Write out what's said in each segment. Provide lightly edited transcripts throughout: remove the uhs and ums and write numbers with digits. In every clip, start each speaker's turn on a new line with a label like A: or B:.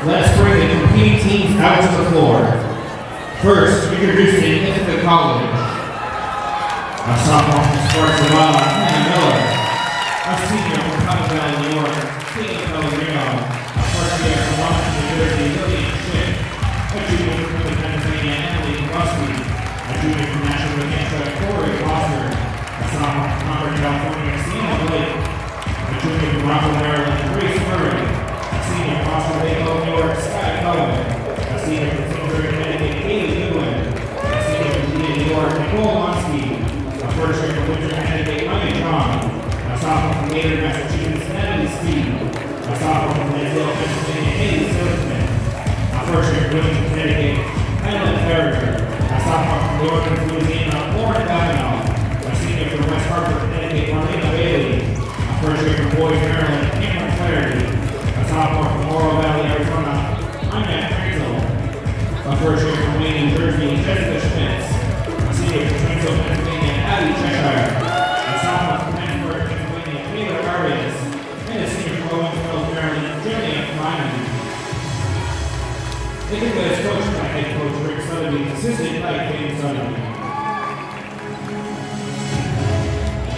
A: Let's bring the competing teams out to the floor. First, introducing Ithaca College. A sophomore from Sparks, Nevada, Hannah Miller. A senior from Cottonville, New York, Caitlin Pellegrino. A first year from Washington, New Jersey, Lillian Schmidt. A junior from Pennsylvania, Emily Rusty. A junior from Nashville, New Hampshire, Corey Foster. A sophomore from Concord, California, Sienna Blake. A junior from Rockville, Maryland, Grace Murray. A senior from Boston, New York, Sky Cohen. A senior from Kingsbury, Connecticut, Kaylee Goodwin. A senior from New York, Nicole Lonsky. A first year from Windsor, Connecticut, Ryan John. A sophomore from Gator, Massachusetts, Natalie Speed. A sophomore from Lansdale, Pennsylvania, Haley Silverman. A first year from Wilmington, Connecticut, Helen Farrier. A sophomore from New York, Louisiana, Lauren Bagnall. A senior from West Hartford, Connecticut, Marlena Bailey. A first year from Boys, Maryland, Cameron Flaherty. A sophomore from Laurel Valley, Arizona, Anya Frankel. A first year from Wayne, New Jersey, Jessica Schmitz. A senior from Springfield, Pennsylvania, Abby Cheshire. A sophomore from Pittsburgh, Pennsylvania, Taylor Arias. And a senior from Owensville, Maryland, Julian Lyman. Ithaca is coached by head coach Rick Sotheby, assisted by James Sotheby.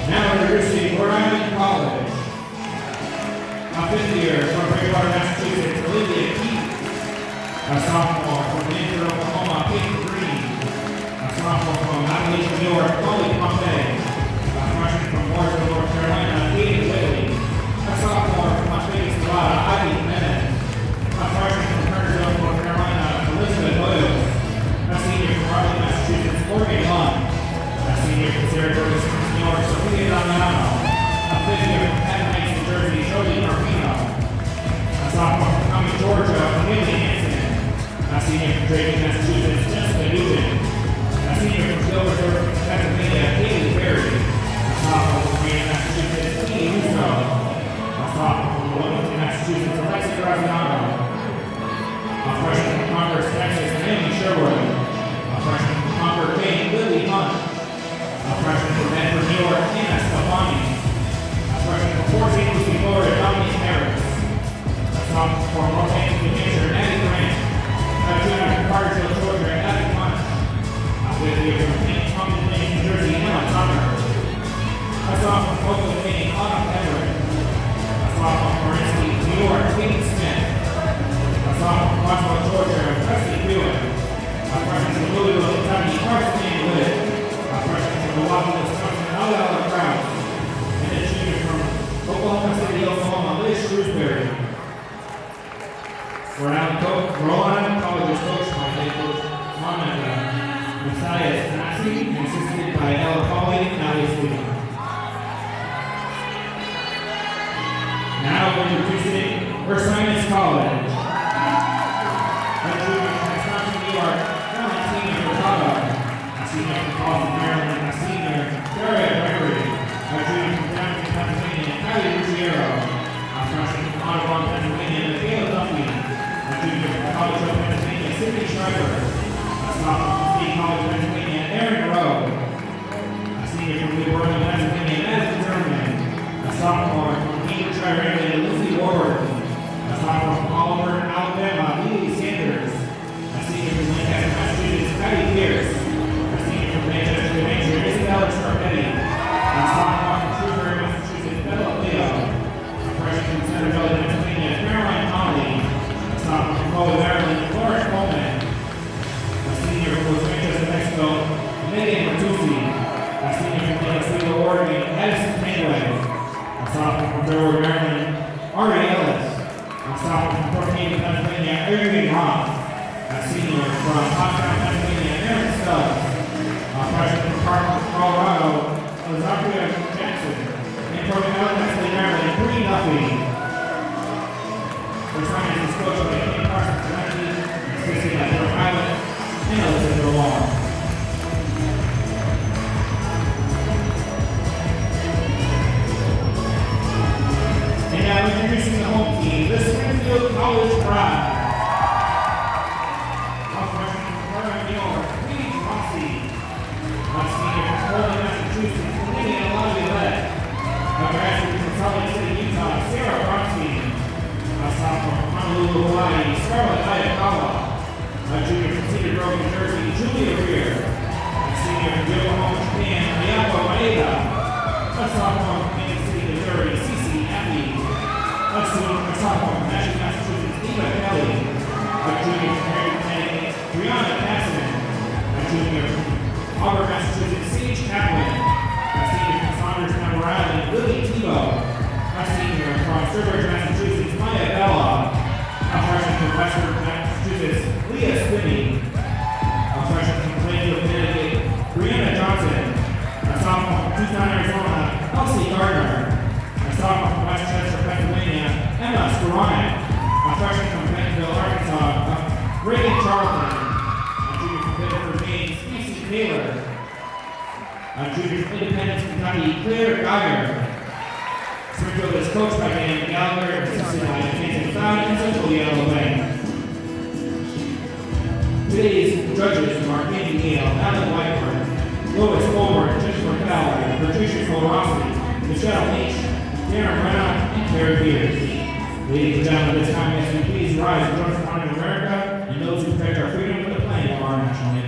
A: Now introducing Rhode Island College. A fifth year from Breakwater, Massachusetts, Olivia Keith. A sophomore from Denver, Oklahoma, Peyton Green. A sophomore from Appalachian, New York, Chloe Pompey. A freshman from Mooresville, North Carolina, Katie Whitley. A sophomore from Las Vegas, Nevada, Ivy Bennett. A freshman from Kernersville, North Carolina, Elizabeth Williams. A senior from Raleigh, Massachusetts, Morgan Lund. A senior from Saratoga Springs, New York, Sophia Damiano. A fifth year from Patton Heights, New Jersey, Jolie Marpino. A sophomore from Cumming, Georgia, Haley Hansen. A senior from Drayton, Massachusetts, Jessica Newton. A senior from Gilbert, Pennsylvania, Haley Berry. A sophomore from Wayne, Massachusetts, Katie Russo. A sophomore from Wilmington, Massachusetts, Alexa Graziano. A freshman from Concord, Texas, Amy Sherwood. A freshman from Concord, Maine, Lily Hunt. A freshman from Denver, New York, Anna Stefani. A freshman from Fort St. Lucie, Florida, Dominique Harris. A sophomore from Northampton, New Hampshire, Addie Grant. A junior from Cartersville, Georgia, Addie Hunt. A fifth year from Compton Lane, New Jersey, Emma Tucker. A sophomore from Oakland, Maine, Autumn Everett. A sophomore from Rinsky, New York, Katie Smith. A sophomore from Washington, Georgia, Presley Buick. A freshman from Louisville, Kentucky, Carson Ann Witt. A freshman from Milwaukee, Wisconsin, Ella Krause. And a junior from Oklahoma City, Oklahoma, Liz Shrewsbury. Rhode Island College is coached by head coach Monica Matthias Nassi and assisted by Ella Colley and Allie Sweetin. Now introducing Ursinus College. A junior from Wisconsin, New York, Valentina Hurtado. A senior from Boston, Maryland, a senior, Daria Gregory. A junior from Downingtown, Pennsylvania, Kylie Ruggiero. A freshman from Audubon, Pennsylvania, Michaela Duffy. A junior from College of Pennsylvania, Sydney Schreiber. A sophomore from State College, Pennsylvania, Aaron Rowe. A senior from New Orleans, Pennsylvania, Madison Zimmerman. A sophomore from Cambridge, Ireland, Lucy Ward. A sophomore from Oliver, Alabama, Lily Sanders. A senior from Lancaster, Massachusetts, Patty Pierce. A senior from Manchester, New Hampshire, Isabella Scarpetti. A sophomore from Shrewsbury, Massachusetts, Bella Leo. A freshman from Centerville, Pennsylvania, Caroline Connolly. A sophomore from Collier, Maryland, Florence Coleman. A senior from Los Angeles, Mexico, Megan Bertuzzi. A senior from Lake Oswego, Oregon, Addison Tanway. A sophomore from Delaware, Maryland, Ari Ellis. A sophomore from Port Haven, Pennsylvania, Irving Roth. A senior from Pottstown, Pennsylvania, Aaron Stubbs. A freshman from Parkland, Colorado, Zachary Jackson. And from Elmhurst, Maryland, Bree Duffy. Ursinus is coached by Kenny Carson, assisted by Rhode Island, and Elizabeth Long. And now introducing the home team, the Springfield College Pride. A freshman from Florida, New York, Lee Rossi. A senior from Portland, Massachusetts, Lydia Laviolette. A graduate from Salt Lake City, Utah, Sarah Bronstein. A sophomore from Honolulu, Hawaii, Scarlet Ithaca, a junior from Cedar Grove, New Jersey, Julia Rear, a senior from Yokohama, Japan, Miyako Maeda, a sophomore from Kansas City, Missouri, Cece Appy, a sophomore from Nashville, Massachusetts, Eva Kelly, a junior from Harrington, Connecticut, Brianna Cassidy, a junior from Auburn, Massachusetts, Sage Kaplan, a senior from Saunders, Rhode Island, Lily Tebow, a senior from Sturbridge, Massachusetts, Maya Bella, a freshman from Westford, Massachusetts, Leah Spinney, a freshman from Plainfield, Connecticut, Brianna Johnson, a sophomore from Tucson, Arizona, Elsie Gardner, a sophomore from Westchester, Pennsylvania, Emma Skoranek, a freshman from Bentonville, Arkansas, Reagan Charlton, a junior from Bedford, Maine, Stacey Taylor, a junior from Independence, Kentucky, Claire Geiger. Springfield is coached by Dan Gallagher, assisted by Nathan Cloud, and Central Yellow Bank. Today's judges are Andy Gale, Alan Whiteford, Lois Colbert, Jennifer Fowler, Patricia Colorossi, Michelle H., Darren Brown, and Claire Beers. Ladies and gentlemen, this time as we please rise and join us in honor of America and those who protect our freedom for the playing of our national anthem.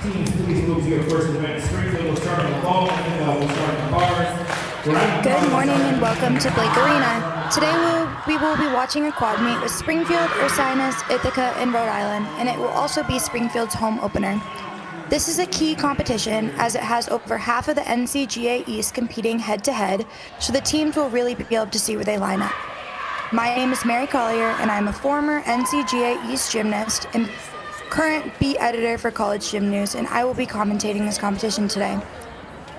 A: Teams, please move to your first event. Springfield will start on the ball, and will start on the bars.
B: Good morning and welcome to Blake Arena. Today we will be watching a quad meet with Springfield, Ursinus, Ithaca, and Rhode Island, and it will also be Springfield's home opener. This is a key competition as it has over half of the NCAA East competing head-to-head, so the teams will really be able to see where they line up. My name is Mary Collier, and I'm a former NCAA East gymnast and current beat editor for College Gym News, and I will be commentating this competition today.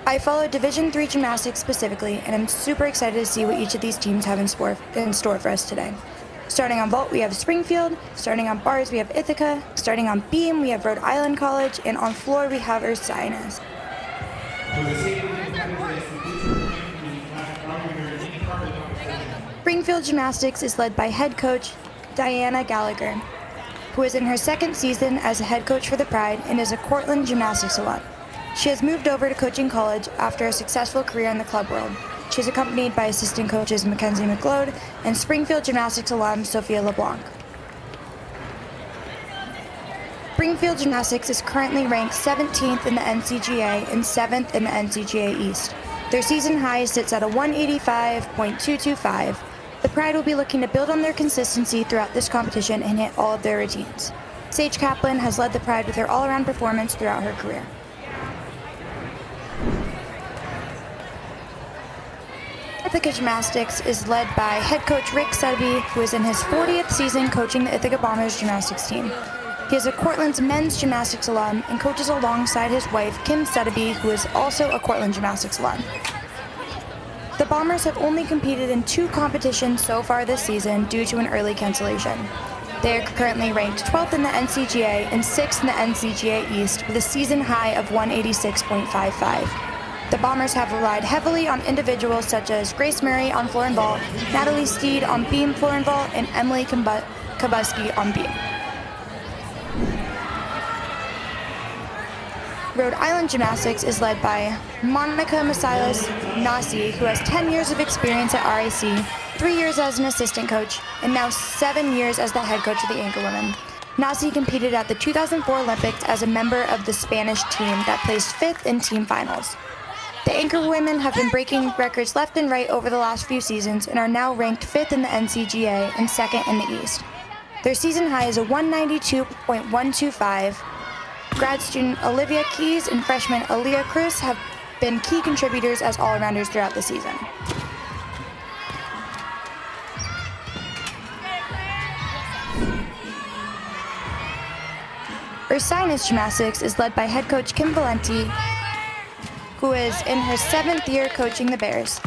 B: I follow Division III gymnastics specifically, and I'm super excited to see what each of these teams have in store for us today. Starting on vault, we have Springfield. Starting on bars, we have Ithaca. Starting on beam, we have Rhode Island College, and on floor, we have Ursinus. Springfield Gymnastics is led by head coach Diana Gallagher, who is in her second season as a head coach for the Pride and is a Cortland Gymnastics alum. She has moved over to coaching college after a successful career in the club world. She is accompanied by assistant coaches Mackenzie McLeod and Springfield Gymnastics alum Sophia LeBlanc. Springfield Gymnastics is currently ranked 17th in the NCAA and 7th in the NCAA East. Their season high sits at a 185.225. The Pride will be looking to build on their consistency throughout this competition and hit all of their routines. Sage Kaplan has led the Pride with her all-around performance throughout her career. Ithaca Gymnastics is led by head coach RIC Sudby, who is in his 40th season coaching the Ithaca Bombers gymnastics team. He is a Cortland's men's gymnastics alum and coaches alongside his wife, Kim Sudby, who is also a Cortland gymnastics alum. The Bombers have only competed in 2 competitions so far this season due to an early cancellation. They are currently ranked 12th in the NCAA and 6th in the NCAA East with a season high of 186.55. The Bombers have relied heavily on individuals such as Grace Murray on floor and vault, Natalie Steed on beam, floor and vault, and Emily Kabuski on beam. Rhode Island Gymnastics is led by Monica Masilas Nasi, who has 10 years of experience at RIC, 3 years as an assistant coach, and now 7 years as the head coach of the Anchor Women. Nasi competed at the 2004 Olympics as a member of the Spanish team that placed 5th in team finals. The Anchor Women have been breaking records left and right over the last few seasons and are now ranked 5th in the NCAA and 2nd in the East. Their season high is a 192.125. Grad student Olivia Keys and freshman Aaliyah Cruz have been key contributors as all-arounders throughout the season. Ursinus Gymnastics is led by head coach Kim Valenti, who is in her 7th year coaching the Bears.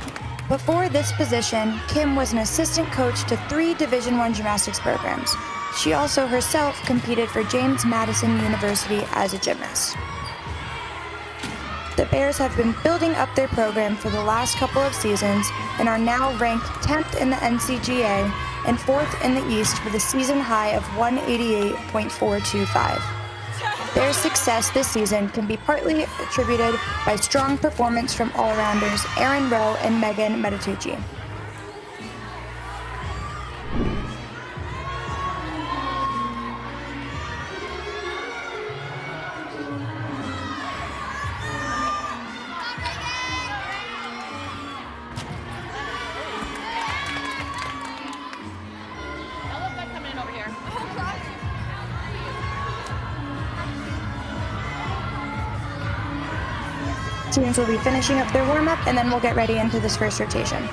B: Before this position, Kim was an assistant coach to 3 Division I gymnastics programs. She also herself competed for James Madison University as a gymnast. The Bears have been building up their program for the last couple of seasons and are now ranked 10th in the NCAA and 4th in the East with a season high of 188.425. Their success this season can be partly attributed by strong performance from all-arounders Erin Rowe and Megan Meditucci. Teams will be finishing up their warm-up, and then we'll get ready into this first rotation.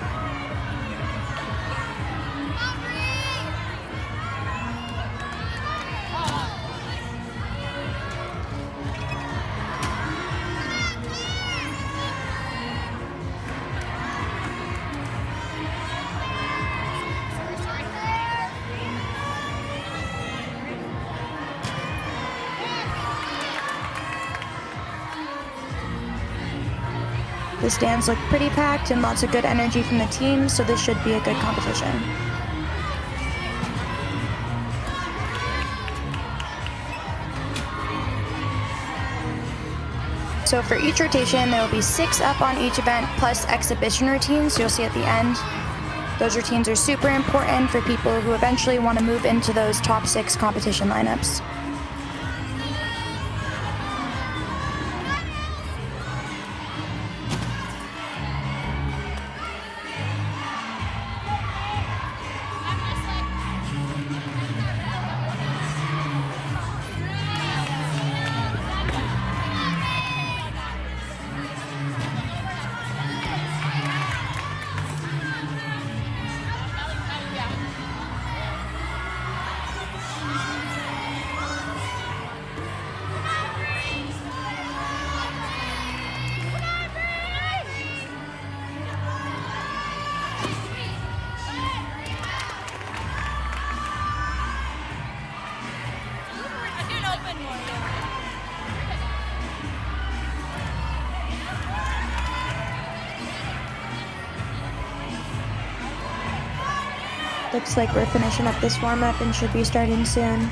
B: The stands look pretty packed and lots of good energy from the team, so this should be a good competition. So for each rotation, there will be 6 up on each event plus exhibition routines you'll see at the end. Those routines are super important for people who eventually want to move into those top 6 competition lineups. Looks like we're finishing up this warm-up and should be starting soon.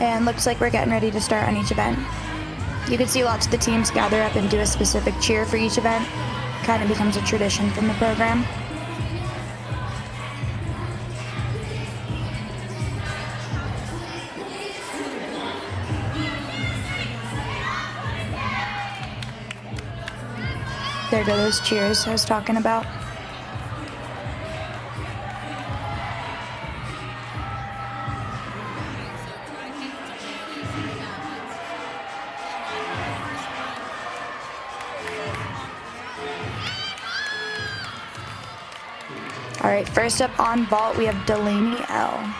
B: And looks like we're getting ready to start on each event. You can see lots of the teams gather up and do a specific cheer for each event. Kind of becomes a tradition from the program. There go those cheers I was talking about. All right, first up on vault, we have Delaney L.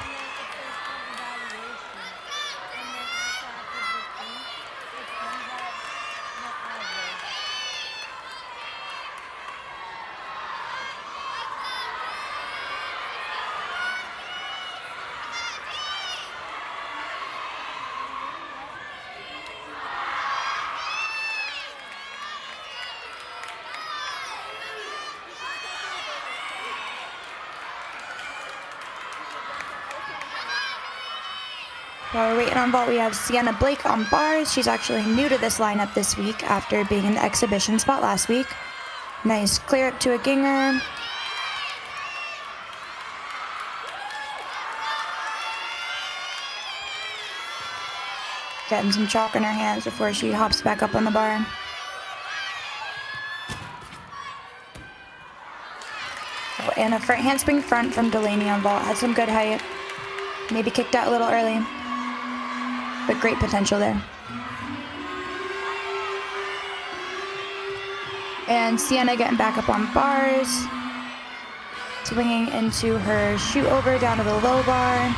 B: While we're waiting on vault, we have Sienna Blake on bars. She's actually new to this lineup this week after being in the exhibition spot last week. Nice clear up to a ginger. Getting some chalk in her hands before she hops back up on the bar. Oh, and a front handspring front from Delaney on vault. Had some good height. Maybe kicked out a little early, but great potential there. And Sienna getting back up on bars. Swinging into her shoot over down to the low bar.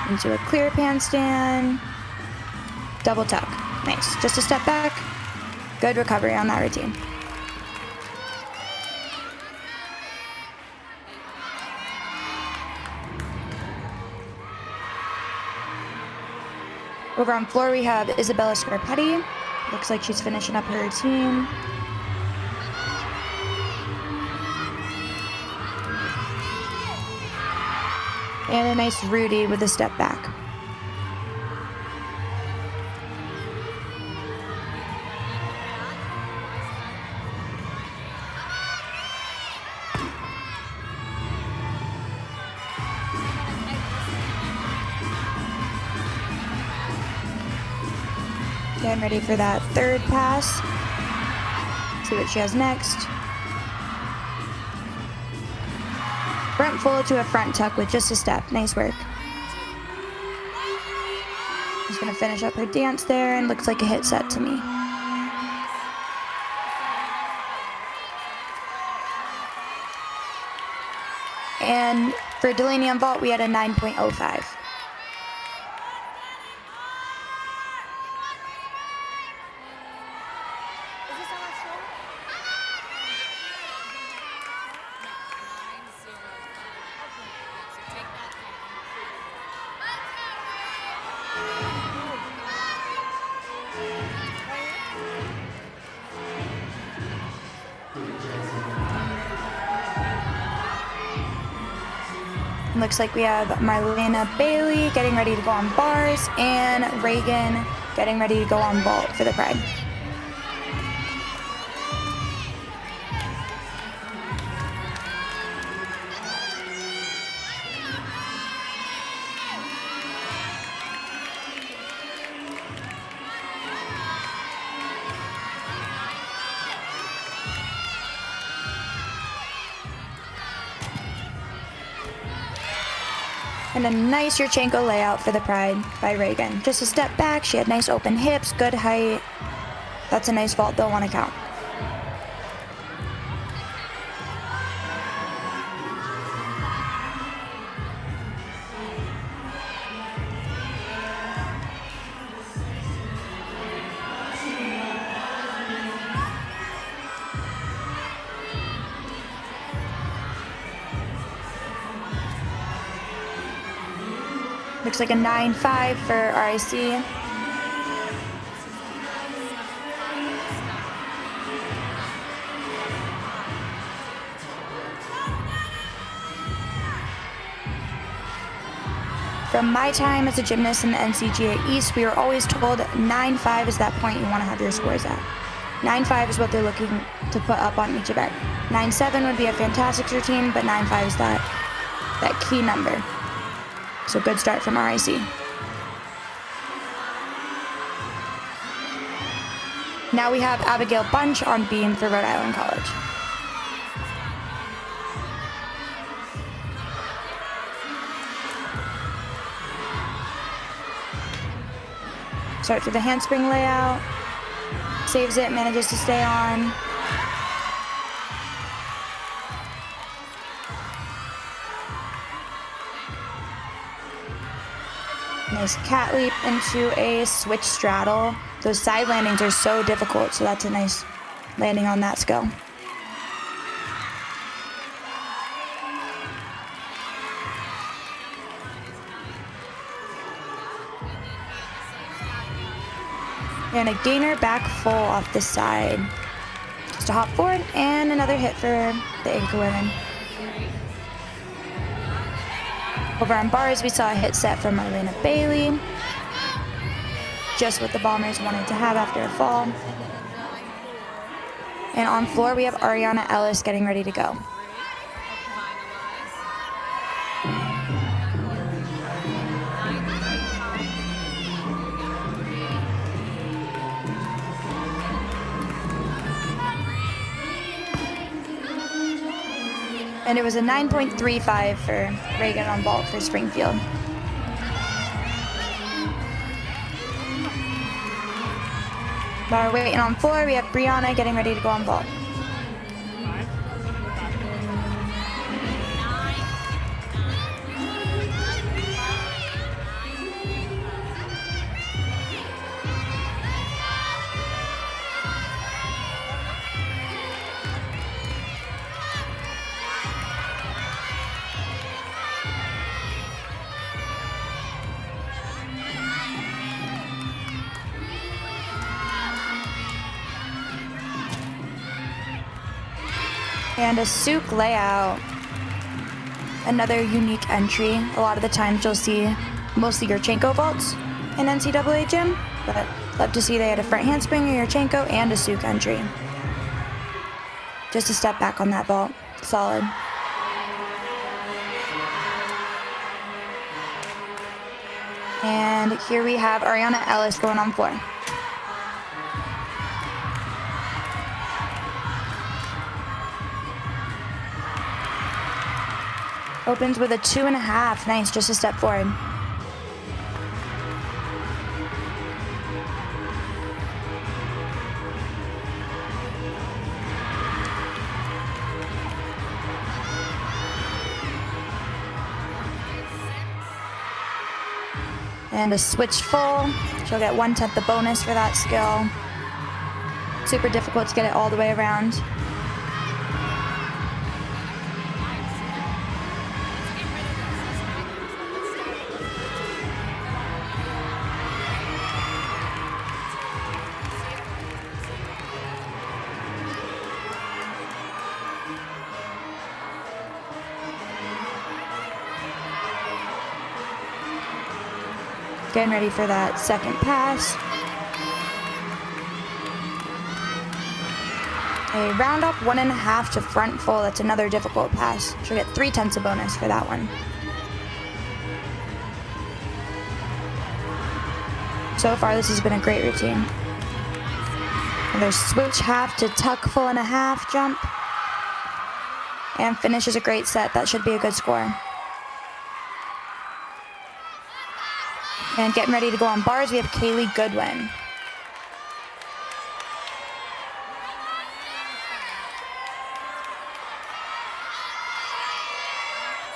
B: Into a clear pan stand. Double tuck. Nice. Just a step back. Good recovery on that routine. Over on floor, we have Isabella Scarpetti. Looks like she's finishing up her routine. And a nice Rudy with a step back. Getting ready for that third pass. See what she has next. Front full to a front tuck with just a step. Nice work. She's gonna finish up her dance there and looks like a hit set to me. And for Delaney on vault, we had a 9.05. Looks like we have Marlena Bailey getting ready to go on bars and Reagan getting ready to go on vault for the Pride. And a nice Yurchenko layout for the Pride by Reagan. Just a step back, she had nice open hips, good height. That's a nice vault they'll want to count. Looks like a 9.5 for RIC. From my time as a gymnast in the NCAA East, we were always told 9.5 is that point you want to have your scores at. 9.5 is what they're looking to put up on each event. 9.7 would be a fantastic routine, but 9.5 is that key number. So good start from RIC. Now we have Abigail Bunch on beam for Rhode Island College. Starts with a handspring layout, saves it, manages to stay on. Nice cat leap into a switch straddle. Those side landings are so difficult, so that's a nice landing on that skill. And a gainer back full off the side. Just a hop forward and another hit for the Ithaca women. Over on bars, we saw a hit set from Marlena Bailey. Just what the Bombers wanted to have after a fall. And on floor, we have Ariana Ellis getting ready to go. And it was a 9.35 for Reagan on vault for Springfield. While we're waiting on floor, we have Brianna getting ready to go on vault. And a souk layout. Another unique entry. A lot of the times you'll see mostly Yurchenko vaults in NCAA gym, but love to see they had a front handspring, a Yurchenko, and a souk entry. Just a step back on that vault. Solid. And here we have Ariana Ellis going on floor. Opens with a 2.5. Nice, just a step forward. And a switch full. She'll get 1/10 the bonus for that skill. Super difficult to get it all the way around. Getting ready for that second pass. A round up 1.5 to front full. That's another difficult pass. She'll get 3/10 a bonus for that one. So far, this has been a great routine. Another switch half to tuck full and a half jump. And finishes a great set. That should be a good score. And getting ready to go on bars, we have Kaylee Goodwin.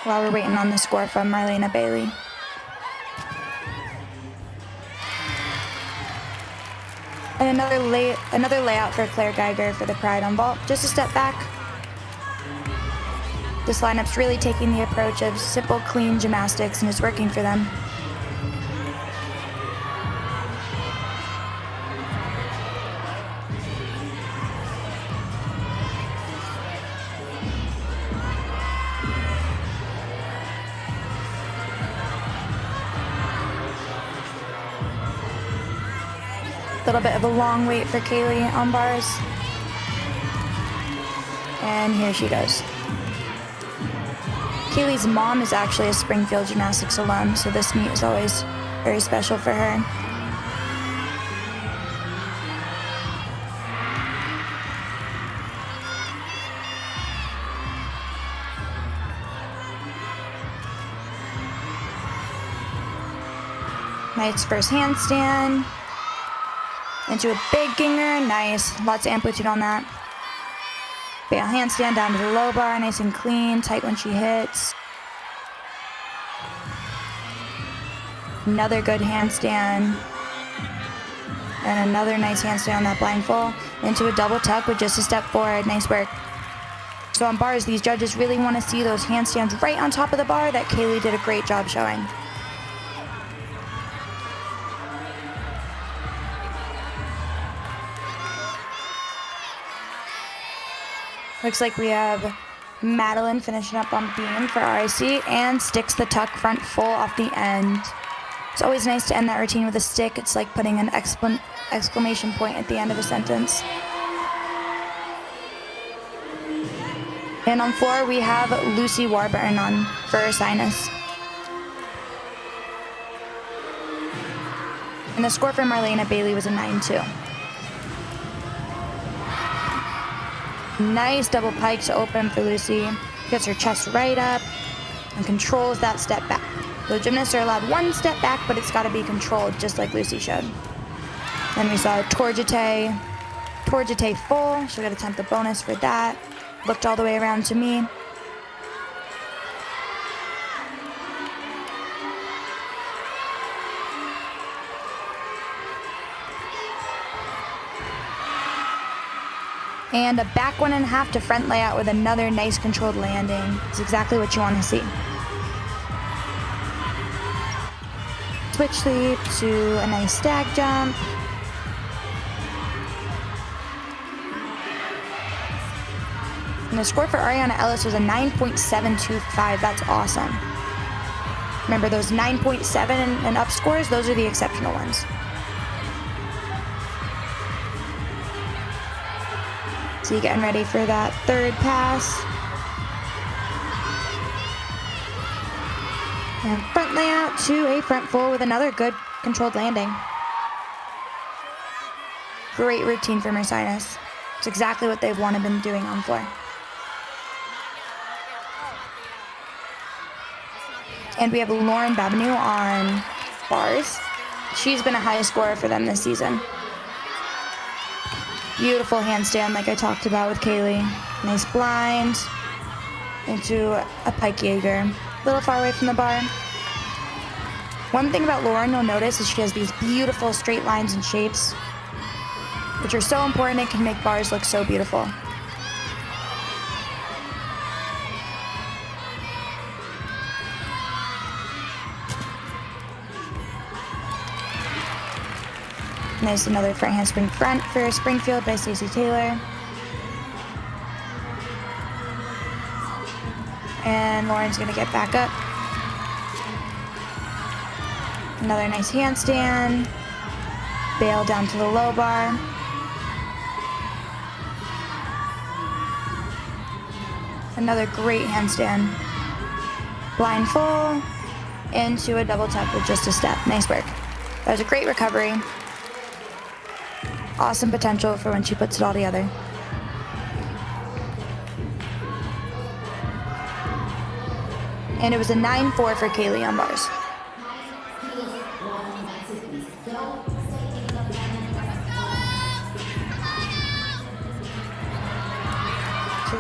B: While we're waiting on the score from Marlena Bailey. And another layout for Claire Geiger for the Pride on vault. Just a step back. This lineup's really taking the approach of simple, clean gymnastics and is working for them. A little bit of a long wait for Kaylee on bars. And here she goes. Kaylee's mom is actually a Springfield Gymnastics alum, so this meet is always very special for her. Nice first handstand. Into a big ginger, nice. Lots of amplitude on that. Bail handstand down to the low bar, nice and clean, tight when she hits. Another good handstand. And another nice handstand on that blind full. Into a double tuck with just a step forward, nice work. So on bars, these judges really want to see those handstands right on top of the bar that Kaylee did a great job showing. Looks like we have Madeline finishing up on beam for RIC and sticks the tuck front full off the end. It's always nice to end that routine with a stick. It's like putting an exclamation point at the end of a sentence. And on floor, we have Lucy Warburton on for Ursinus. And the score for Marlena Bailey was a 9-2. Nice double pike to open for Lucy. Gets her chest right up and controls that step back. The gymnasts are allowed one step back, but it's got to be controlled, just like Lucy showed. Then we saw Torjate full. She'll get a 10th of bonus for that. Looked all the way around to me. And a back 1.5 to front layout with another nice controlled landing. It's exactly what you want to see. Switch leap to a nice stag jump. And the score for Ariana Ellis was a 9.725. That's awesome. Remember, those 9.7 and up scores, those are the exceptional ones. So getting ready for that third pass. And front layout to a front full with another good controlled landing. Great routine for Ursinus. It's exactly what they've wanted been doing on floor. And we have Lauren Babineau on bars. She's been a high scorer for them this season. Beautiful handstand like I talked about with Kaylee. Nice blind into a pike Jaeger. A little far away from the bar. One thing about Lauren you'll notice is she has these beautiful straight lines and shapes, which are so important. It can make bars look so beautiful. Nice, another front handspring front for Springfield by Stacey Taylor. And Lauren's gonna get back up. Another nice handstand. Bail down to the low bar. Another great handstand. Blind full into a double tuck with just a step. Nice work. That was a great recovery. Awesome potential for when she puts it all together. And it was a 9-4 for Kaylee on bars. So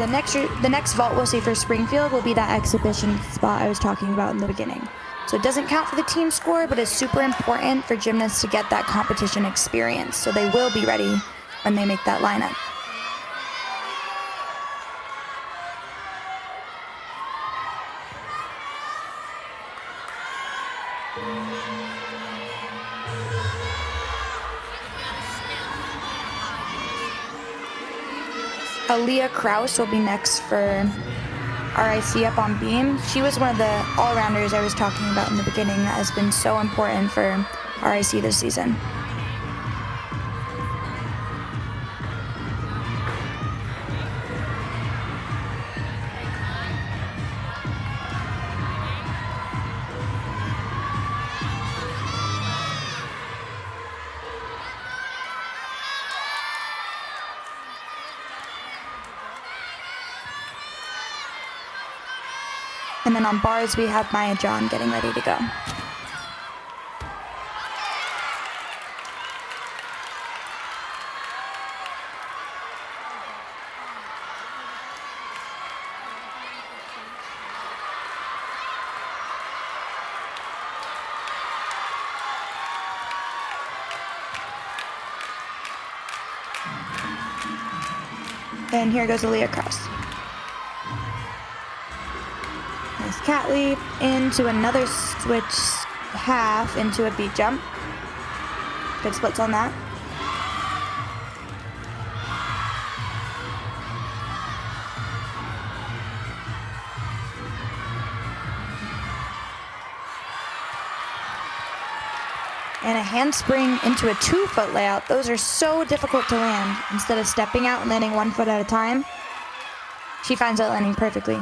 B: the next vault we'll see for Springfield will be that exhibition spot I was talking about in the beginning. So it doesn't count for the team score, but it's super important for gymnasts to get that competition experience. So they will be ready when they make that lineup. Aaliyah Kraus will be next for RIC up on beam. She was one of the all-rounders I was talking about in the beginning that has been so important for RIC this season. And then on bars, we have Maya John getting ready to go. And here goes Aaliyah Kraus. Nice cat leap into another switch half into a beat jump. Good splits on that. and a handspring into a 2-foot layout. Those are so difficult to land. Instead of stepping out and landing 1 foot at a time, she finds that landing perfectly.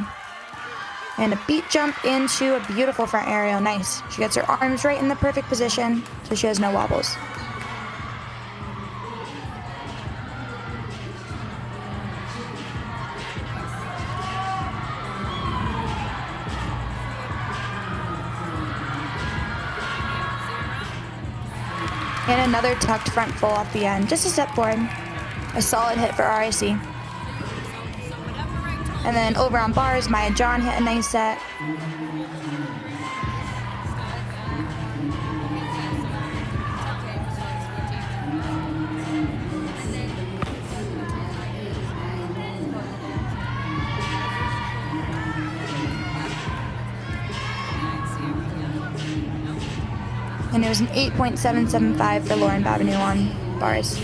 B: And a beat jump into a beautiful front aerial. Nice. She gets her arms right in the perfect position, so she has no wobbles. And another tucked front full off the end. Just a step forward. A solid hit for RIC. And then over on bars, Maya John hit a nice set. And it was an 8.775 for Lauren Babineau on bars.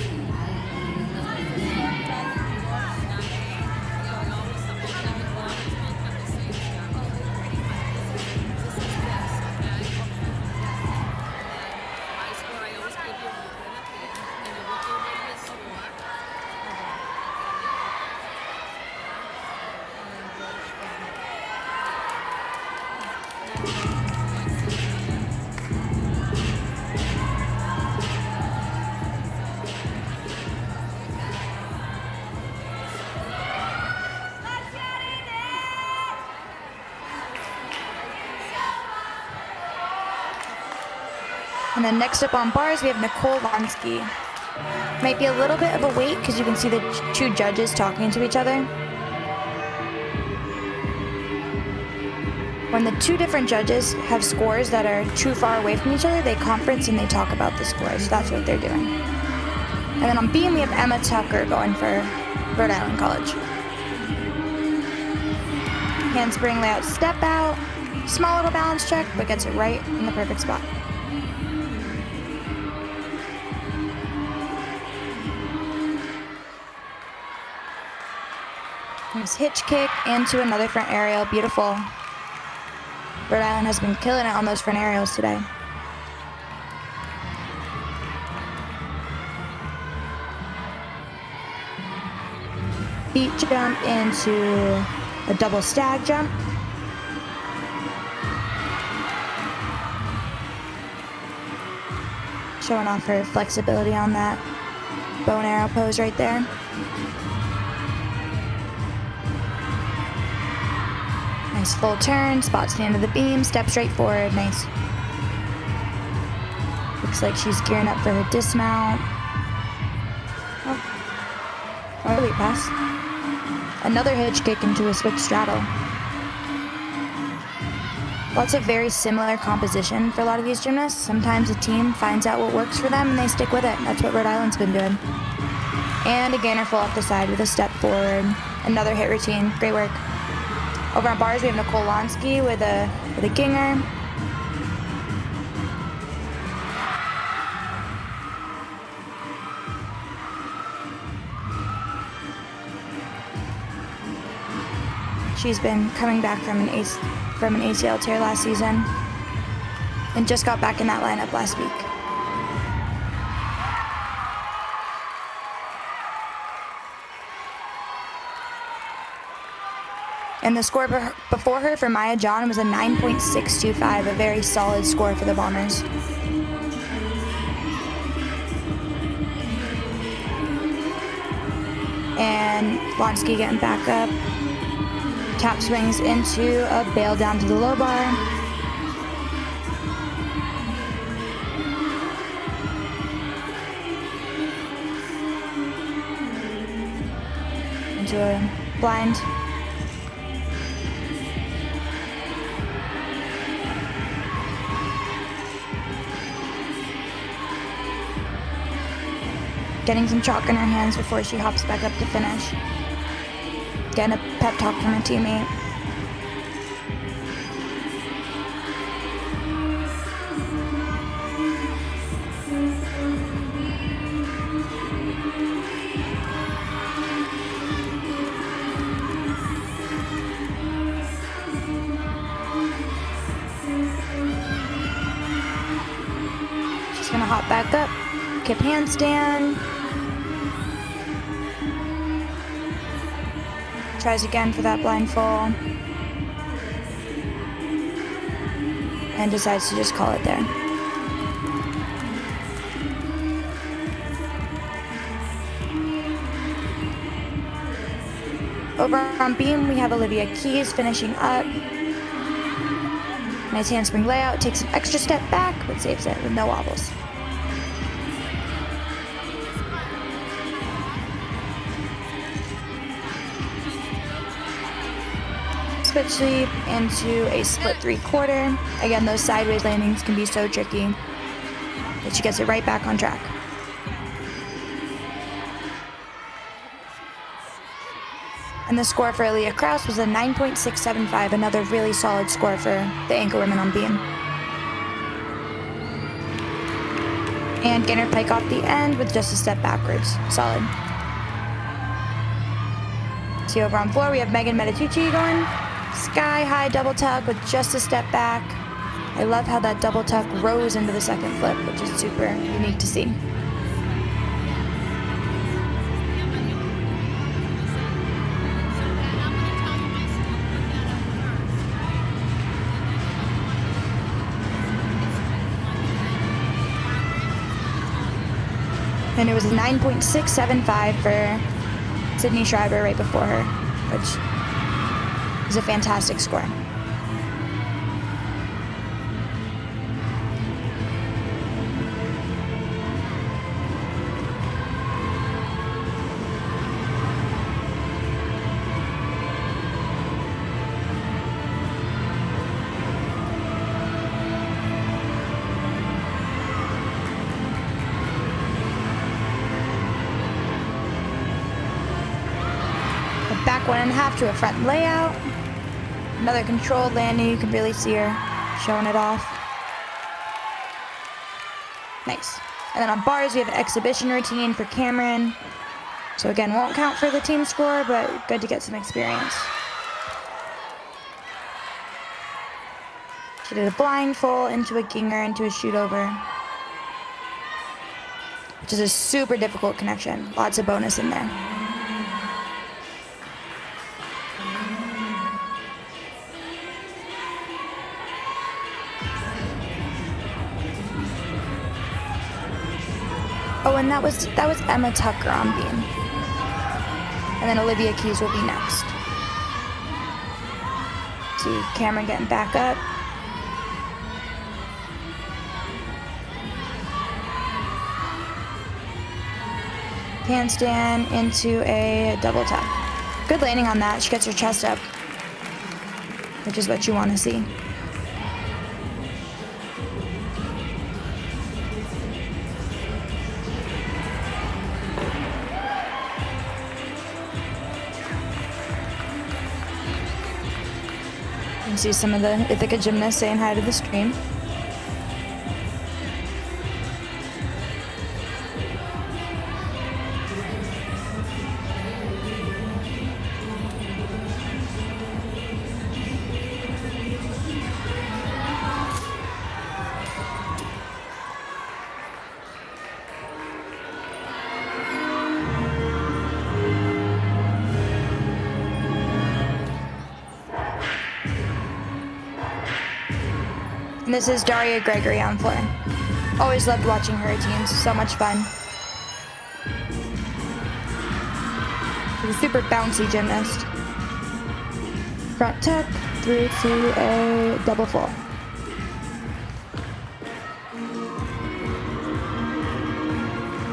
B: And then next up on bars, we have Nicole Lonsky. Might be a little bit of a wait because you can see the two judges talking to each other. When the two different judges have scores that are too far away from each other, they conference and they talk about the scores. That's what they're doing. And then on beam, we have Emma Tucker going for Rhode Island College. Handspring layout step out. Small little balance check, but gets it right in the perfect spot. Nice hitch kick into another front aerial. Beautiful. Rhode Island has been killing it on those front aerials today. Beat jump into a double stag jump. Showing off her flexibility on that bow and arrow pose right there. Nice full turn, spots the end of the beam, step straight forward, nice. Looks like she's gearing up for her dismount. Oh, early pass. Another hitch kick into a switch straddle. Lots of very similar composition for a lot of these gymnasts. Sometimes a team finds out what works for them and they stick with it. That's what Rhode Island's been doing. And a gainer full off the side with a step forward. Another hit routine, great work. Over on bars, we have Nicole Lonsky with a ginger. She's been coming back from an ACL tear last season and just got back in that lineup last week. And the score before her for Maya John was a 9.625, a very solid score for the Bombers. And Lonsky getting back up. Tap swings into a bail down to the low bar. Into a blind. Getting some chalk in her hands before she hops back up to finish. Getting a pep talk from her teammate. hop back up, kip handstand. Tries again for that blind fall. And decides to just call it there. Over on beam, we have Olivia Keys finishing up. Nice handspring layout, takes an extra step back, but saves it with no wobbles. Split sweep into a split 3/4. Again, those sideways landings can be so tricky, but she gets it right back on track. And the score for Aaliyah Kraus was a 9.675, another really solid score for the anchor women on beam. And Gainer Pike off the end with just a step backwards. Solid. See over on floor, we have Megan Meditucci going. Sky high double tuck with just a step back. I love how that double tuck rose into the second flip, which is super unique to see. And it was a 9.675 for Sydney Schreiber right before her, which is a fantastic score. Back 1.5 to a front layout. Another controlled landing. You can really see her showing it off. Nice. And then on bars, we have an exhibition routine for Cameron. So again, won't count for the team score, but good to get some experience. She did a blind full into a ginger, into a shoot over, which is a super difficult connection. Lots of bonus in there. Oh, and that was Emma Tucker on beam. And then Olivia Keys will be next. See Cameron getting back up. Handstand into a double tuck. Good landing on that. She gets her chest up, which is what you want to see. You can see some of the Ithaca gymnasts saying hi to the stream. And this is Daria Gregory on floor. Always loved watching her routines, so much fun. She's a super bouncy gymnast. Front tuck through to a double full.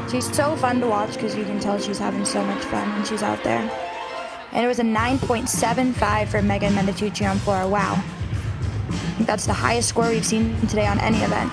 B: She's so fun to watch because you can tell she's having so much fun when she's out there. And it was a 9.75 for Megan Meditucci on floor. Wow. I think that's the highest score we've seen today on any event.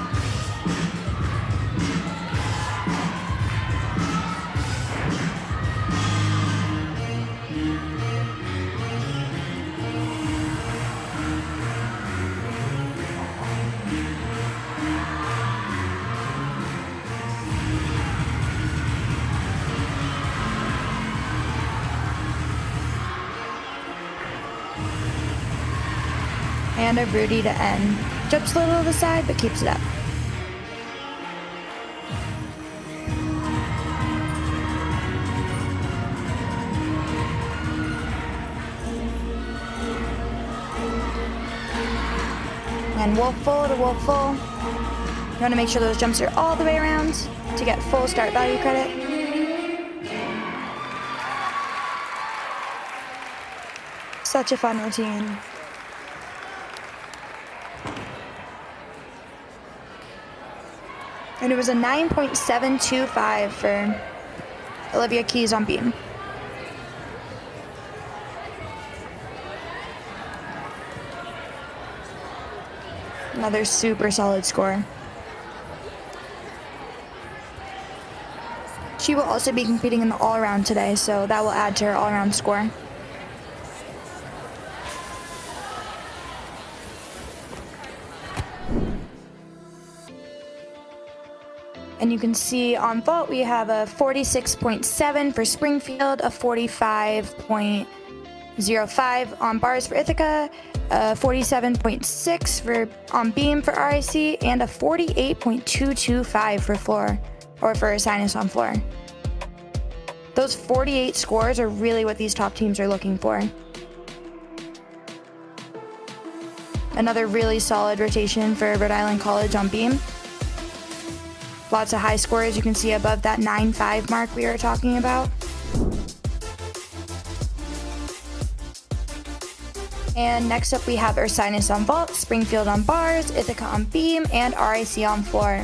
B: And a Rudy to end. Jumps a little to the side, but keeps it up. Again, wolf full to wolf full. You want to make sure those jumps are all the way around to get full start value credit. Such a fun routine. And it was a 9.725 for Olivia Keys on beam. Another super solid score. She will also be competing in the all-around today, so that will add to her all-around score. And you can see on vault we have a 46.7 for Springfield, a 45.05 on bars for Ithaca, a 47.6 for on beam for RIC, and a 48.225 for floor, or for Ursinus on floor. Those 48 scores are really what these top teams are looking for. Another really solid rotation for Rhode Island College on beam. Lots of high scores, you can see above that 9.5 mark we were talking about. And next up we have Ursinus on vault, Springfield on bars, Ithaca on beam, and RIC on floor.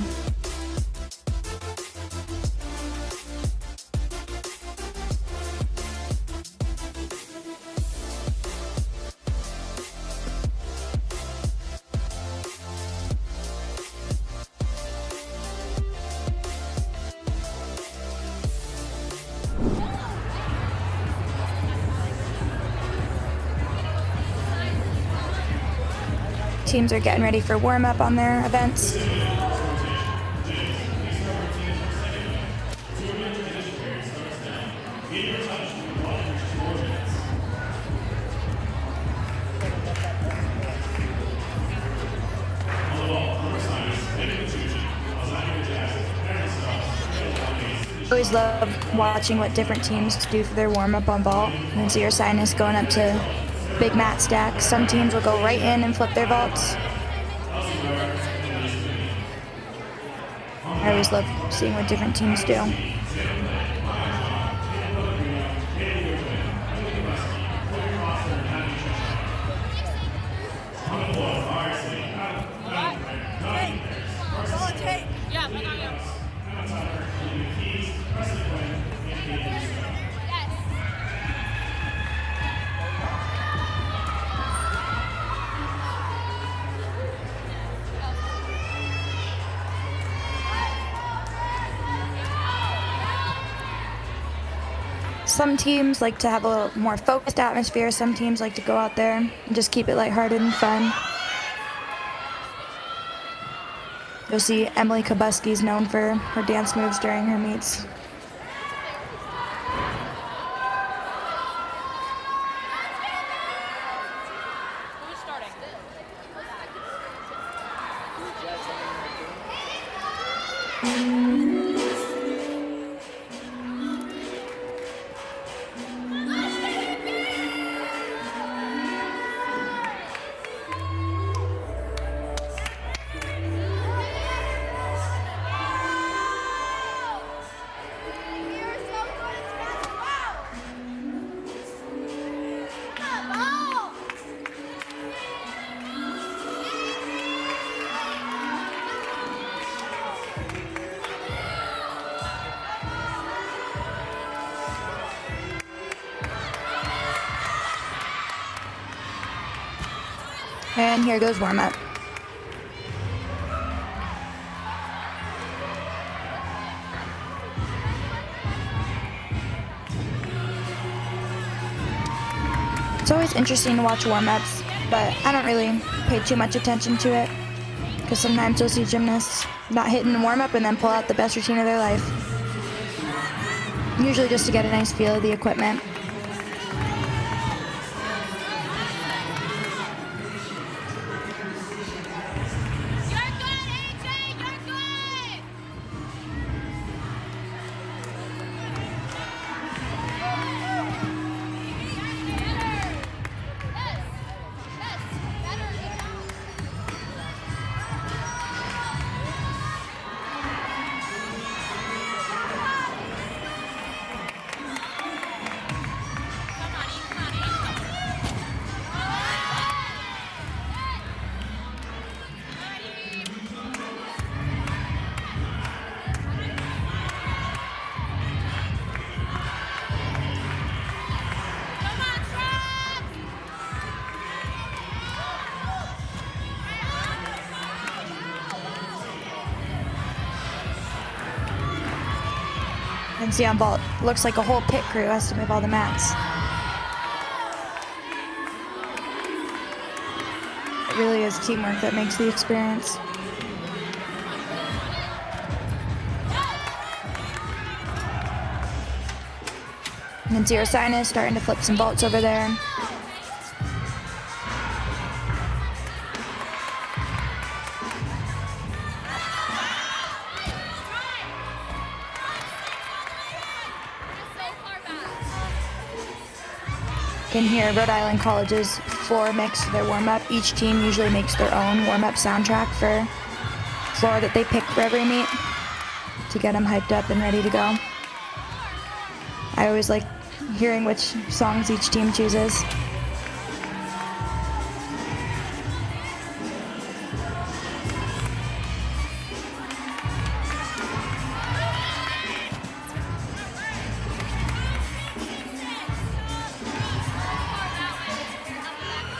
B: Teams are getting ready for warm-up on their events. I always love watching what different teams do for their warm-up on vault. You can see Ursinus going up to big mat stacks. Some teams will go right in and flip their vaults. I always love seeing what different teams do. Some teams like to have a little more focused atmosphere. Some teams like to go out there and just keep it lighthearted and fun. You'll see Emily Kabuski's known for her dance moves during her meets. And here goes warm-up. It's always interesting to watch warm-ups, but I don't really pay too much attention to it because sometimes you'll see gymnasts not hitting the warm-up and then pull out the best routine of their life. Usually just to get a nice feel of the equipment. see on vault, looks like a whole pit crew has to move all the mats. It really is teamwork that makes the experience. You can see Ursinus starting to flip some vaults over there. You can hear Rhode Island College's floor mix their warm-up. Each team usually makes their own warm-up soundtrack for floor that they pick for every meet to get them hyped up and ready to go. I always like hearing which songs each team chooses.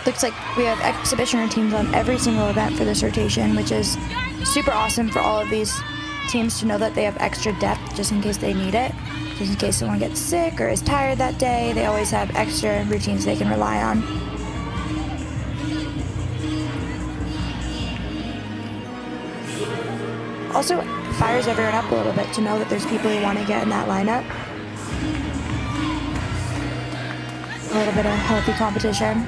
B: Looks like we have exhibition routines on every single event for this rotation, which is super awesome for all of these teams to know that they have extra depth just in case they need it. Just in case someone gets sick or is tired that day, they always have extra routines they can rely on. Also, fires everyone up a little bit to know that there's people who want to get in that lineup. A little bit of healthy competition.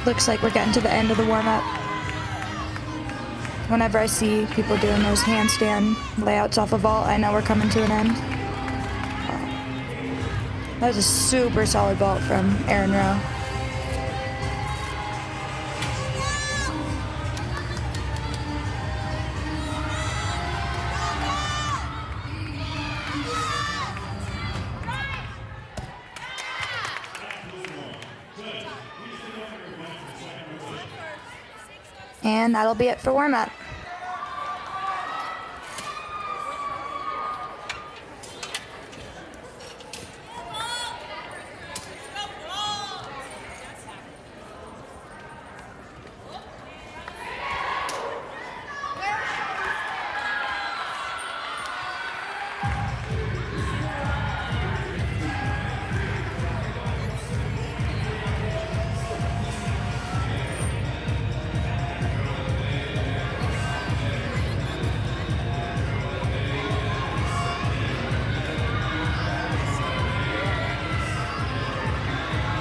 B: Looks like we're getting to the end of the warm-up. Whenever I see people doing those handstand layouts off a vault, I know we're coming to an end. That was a super solid vault from Aaron Rowe. And that'll be it for warm-up.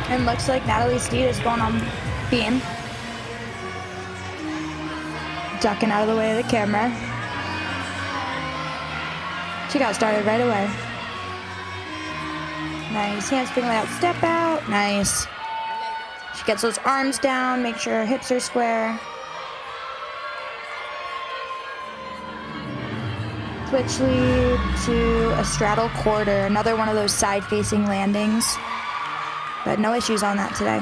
B: And looks like Natalie Steed is going on beam. Ducking out of the way of the camera. She got started right away. Nice handspring layout step out. Nice. She gets those arms down, make sure her hips are square. Switch lead to a straddle quarter, another one of those side-facing landings. But no issues on that today.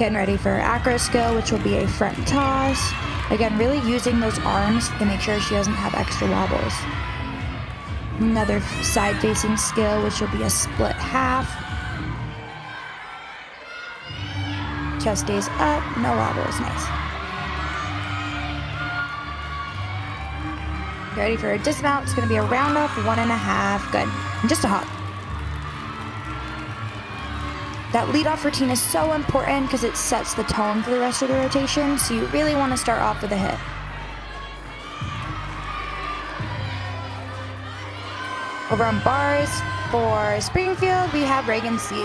B: Getting ready for acro skill, which will be a front toss. Again, really using those arms to make sure she doesn't have extra wobbles. Another side-facing skill, which will be a split half. Chest stays up, no wobbles, nice. Ready for a dismount. It's going to be a round off, 1.5. Good. And just a hop. That lead-off routine is so important because it sets the tone for the rest of the rotation, so you really want to start off with a hit. Over on bars for Springfield, we have Reagan C.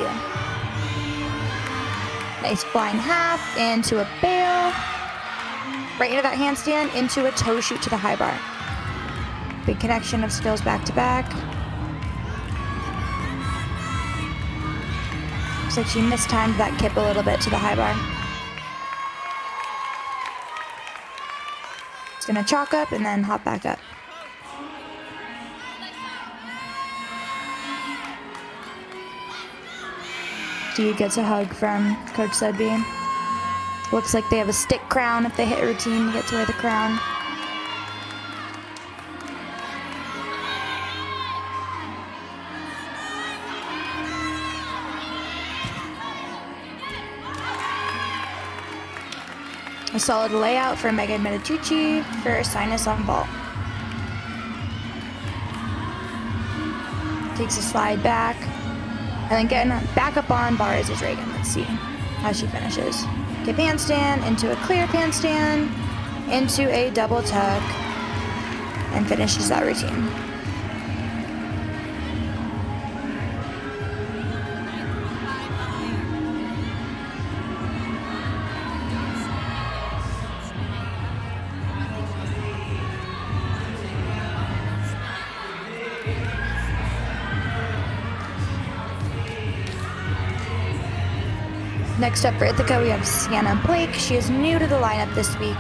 B: Nice flying half into a bail. Right into that handstand, into a toe shoot to the high bar. Big connection of skills back to back. Looks like she mistimed that kip a little bit to the high bar. It's gonna chalk up and then hop back up. Dude gets a hug from Coach Sudby. Looks like they have a stick crown if they hit a routine to get to wear the crown. A solid layout for Megan Meditucci for Ursinus on vault. Takes a slide back. And then getting back up on bars is Reagan. Let's see how she finishes. Kip handstand, into a clear handstand, into a double tuck, and finishes that routine. Next up for Ithaca, we have Sienna Blake. She is new to the lineup this week.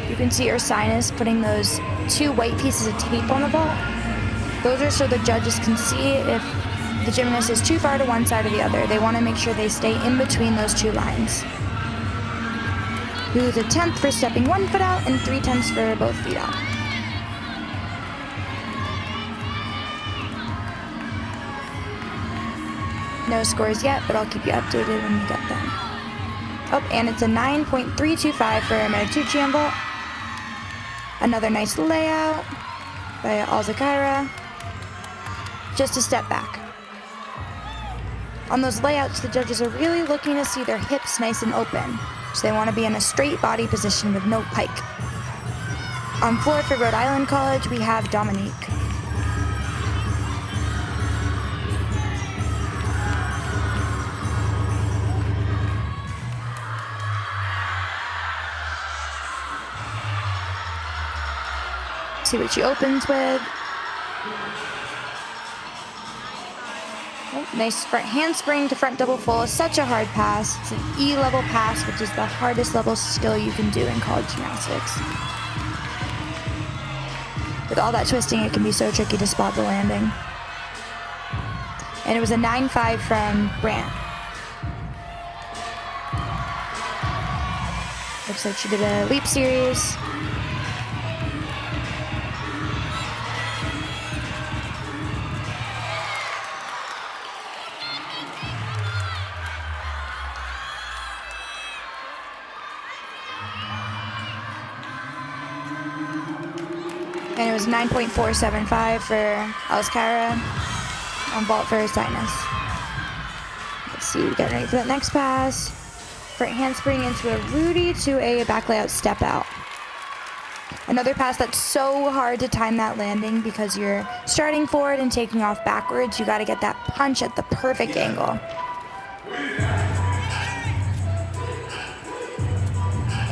B: You can see Ursinus putting those 2 white pieces of tape on the vault. Those are so the judges can see if the gymnast is too far to one side or the other. They want to make sure they stay in between those 2 lines. We lose a 10th for stepping 1 foot out and 3/10 for both feet out. No scores yet, but I'll keep you updated when we get them. Oh, and it's a 9.325 for Meditucci on vault. Another nice layout by Alzakaira. Just a step back. On those layouts, the judges are really looking to see their hips nice and open, so they want to be in a straight body position with no pike. On floor for Rhode Island College, we have Dominique. See what she opens with. Oh, nice front handspring to front double full. Such a hard pass. It's an E-level pass, which is the hardest level skill you can do in college gymnastics. With all that twisting, it can be so tricky to spot the landing. And it was a 9.5 from Brandt. Looks like she did a leap series. And it was 9.475 for Alzakaira on vault for Ursinus. Let's see, getting ready for that next pass. Front handspring into a Rudy to a back layout step out. Another pass that's so hard to time that landing because you're starting forward and taking off backwards. You got to get that punch at the perfect angle.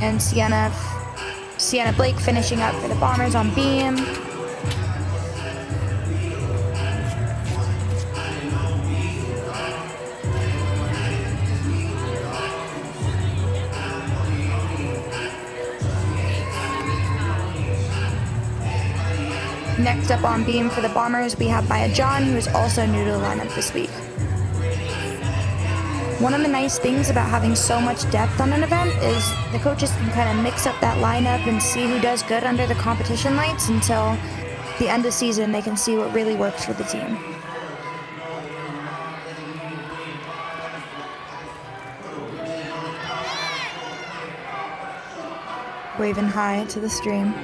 B: And Sienna Blake finishing up for the Bombers on beam. Next up on beam for the Bombers, we have Maya John, who is also new to the lineup this week. One of the nice things about having so much depth on an event is the coaches can kind of mix up that lineup and see who does good under the competition lights until the end of season. They can see what really works for the team. Waving high to the stream.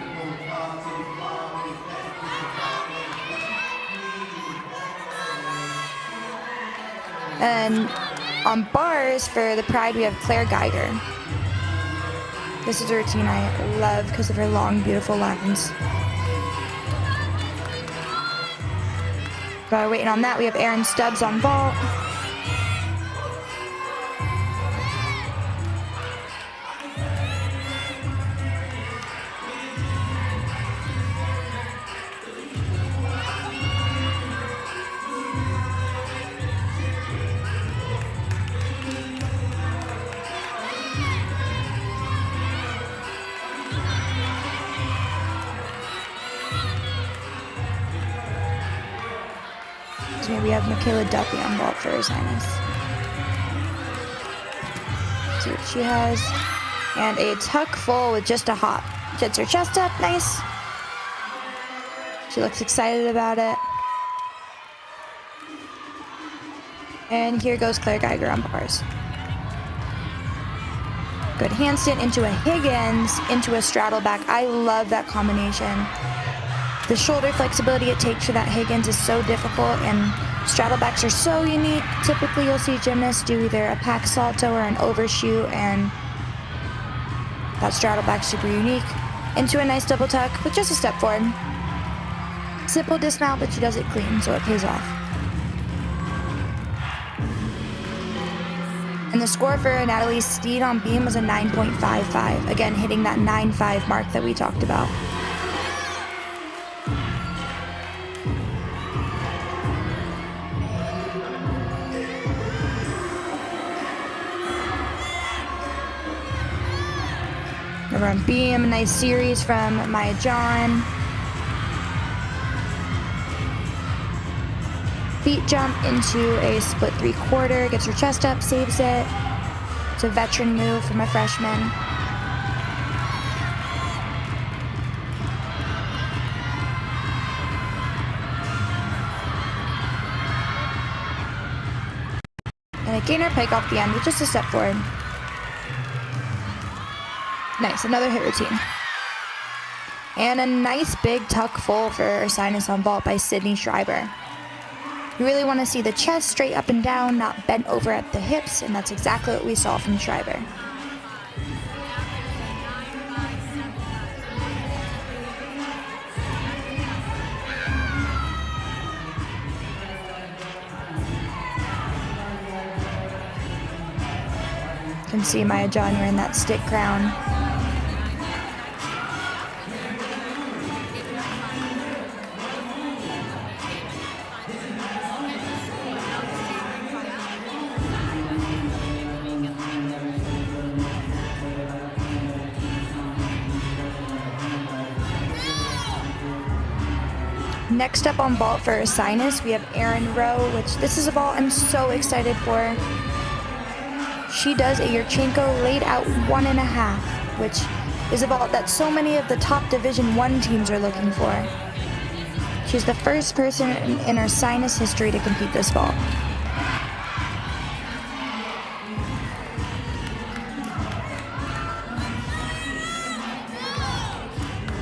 B: And on bars for the Pride, we have Claire Geiger. This is a routine I love because of her long, beautiful lines. While we're waiting on that, we have Erin Stubbs on vault. we have Michaela Duffy on vault for Ursinus. See what she has. And a tuck full with just a hop. Gets her chest up, nice. She looks excited about it. And here goes Claire Geiger on bars. Good handstand into a Higgins, into a straddle back. I love that combination. The shoulder flexibility it takes for that Higgins is so difficult, and straddle backs are so unique. Typically you'll see gymnasts do either a pack salto or an overshoot, and that straddle back's super unique. Into a nice double tuck with just a step forward. Simple dismount, but she does it clean, so it pays off. And the score for Natalie Steed on beam was a 9.55. Again, hitting that 9.5 mark that we talked about. Over on beam, a nice series from Maya John. Feet jump into a split 3/4, gets her chest up, saves it. It's a veteran move from a freshman. And a gainer pike off the end with just a step forward. Nice, another hit routine. And a nice big tuck full for Ursinus on vault by Sydney Schreiber. You really want to see the chest straight up and down, not bent over at the hips, and that's exactly what we saw from Schreiber. You can see Maya John wearing that stick crown. Next up on vault for Ursinus, we have Erin Rowe, which this is a vault I'm so excited for. She does a Yurchenko laid out 1.5, which is a vault that so many of the top Division I teams are looking for. She's the first person in Ursinus history to compete this vault.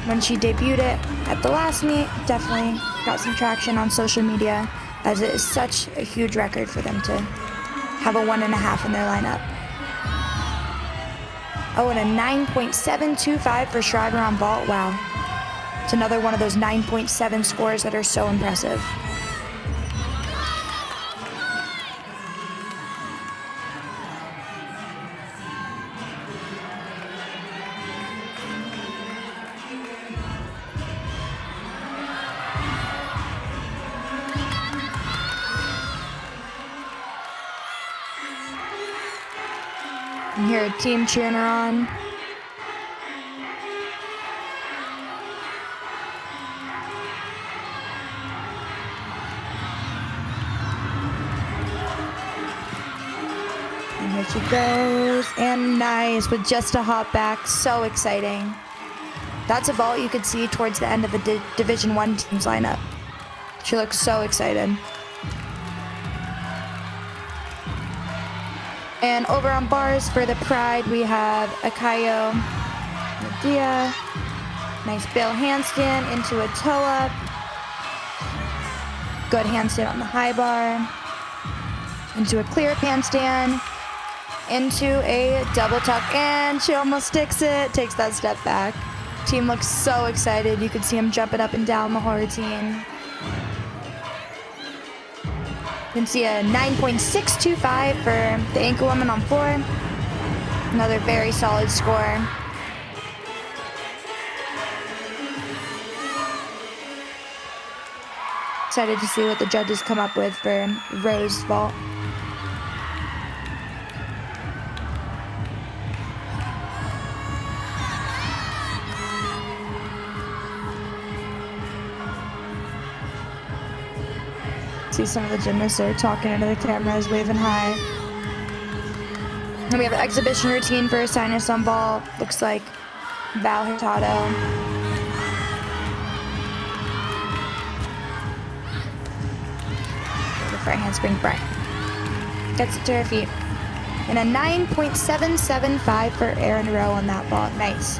B: When she debuted it at the last meet, definitely got some traction on social media, as it is such a huge record for them to have a 1.5 in their lineup. Oh, and a 9.725 for Schreiber on vault. Wow. It's another one of those 9.7 scores that are so impressive. You hear a team cheering her on. And here she goes, and nice, with just a hop back, so exciting. That's a vault you could see towards the end of the Division I team's lineup. She looks so excited. And over on bars for the Pride, we have Akayo Medea. Nice bail handstand into a toe up. Good handstand on the high bar. Into a clear handstand. Into a double tuck, and she almost sticks it. Takes that step back. Team looks so excited. You can see him jumping up and down the whole routine. You can see a 9.625 for the ankle woman on floor. Another very solid score. Excited to see what the judges come up with for Rose vault. See some of the gymnasts are talking into the cameras, waving hi. And we have an exhibition routine for Ursinus on ball. Looks like Val Hurtado. The front handspring front. Gets it to her feet. And a 9.775 for Erin Rowe on that ball. Nice.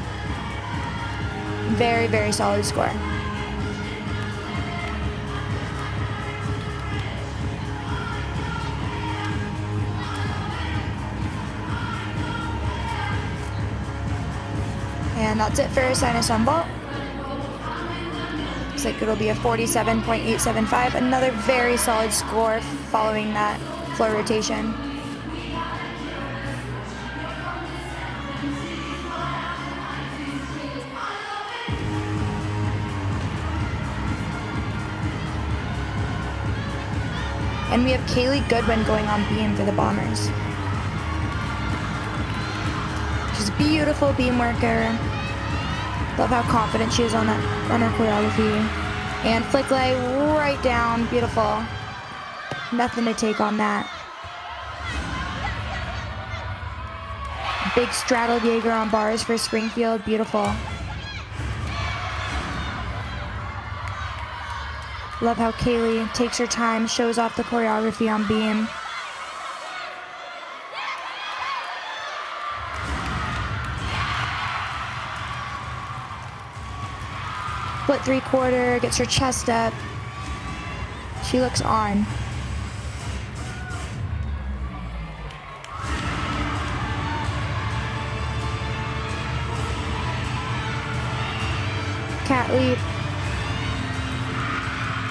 B: Very, very solid score. And that's it for Ursinus on vault. Looks like it'll be a 47.875. Another very solid score following that floor rotation. And we have Kaylee Goodwin going on beam for the Bombers. She's a beautiful beam worker. Love how confident she is on her choreography. And flick lay right down, beautiful. Nothing to take on that. Big straddle Jaeger on bars for Springfield, beautiful. Love how Kaylee takes her time, shows off the choreography on beam. Split 3/4, gets her chest up. She looks on. Cat leap.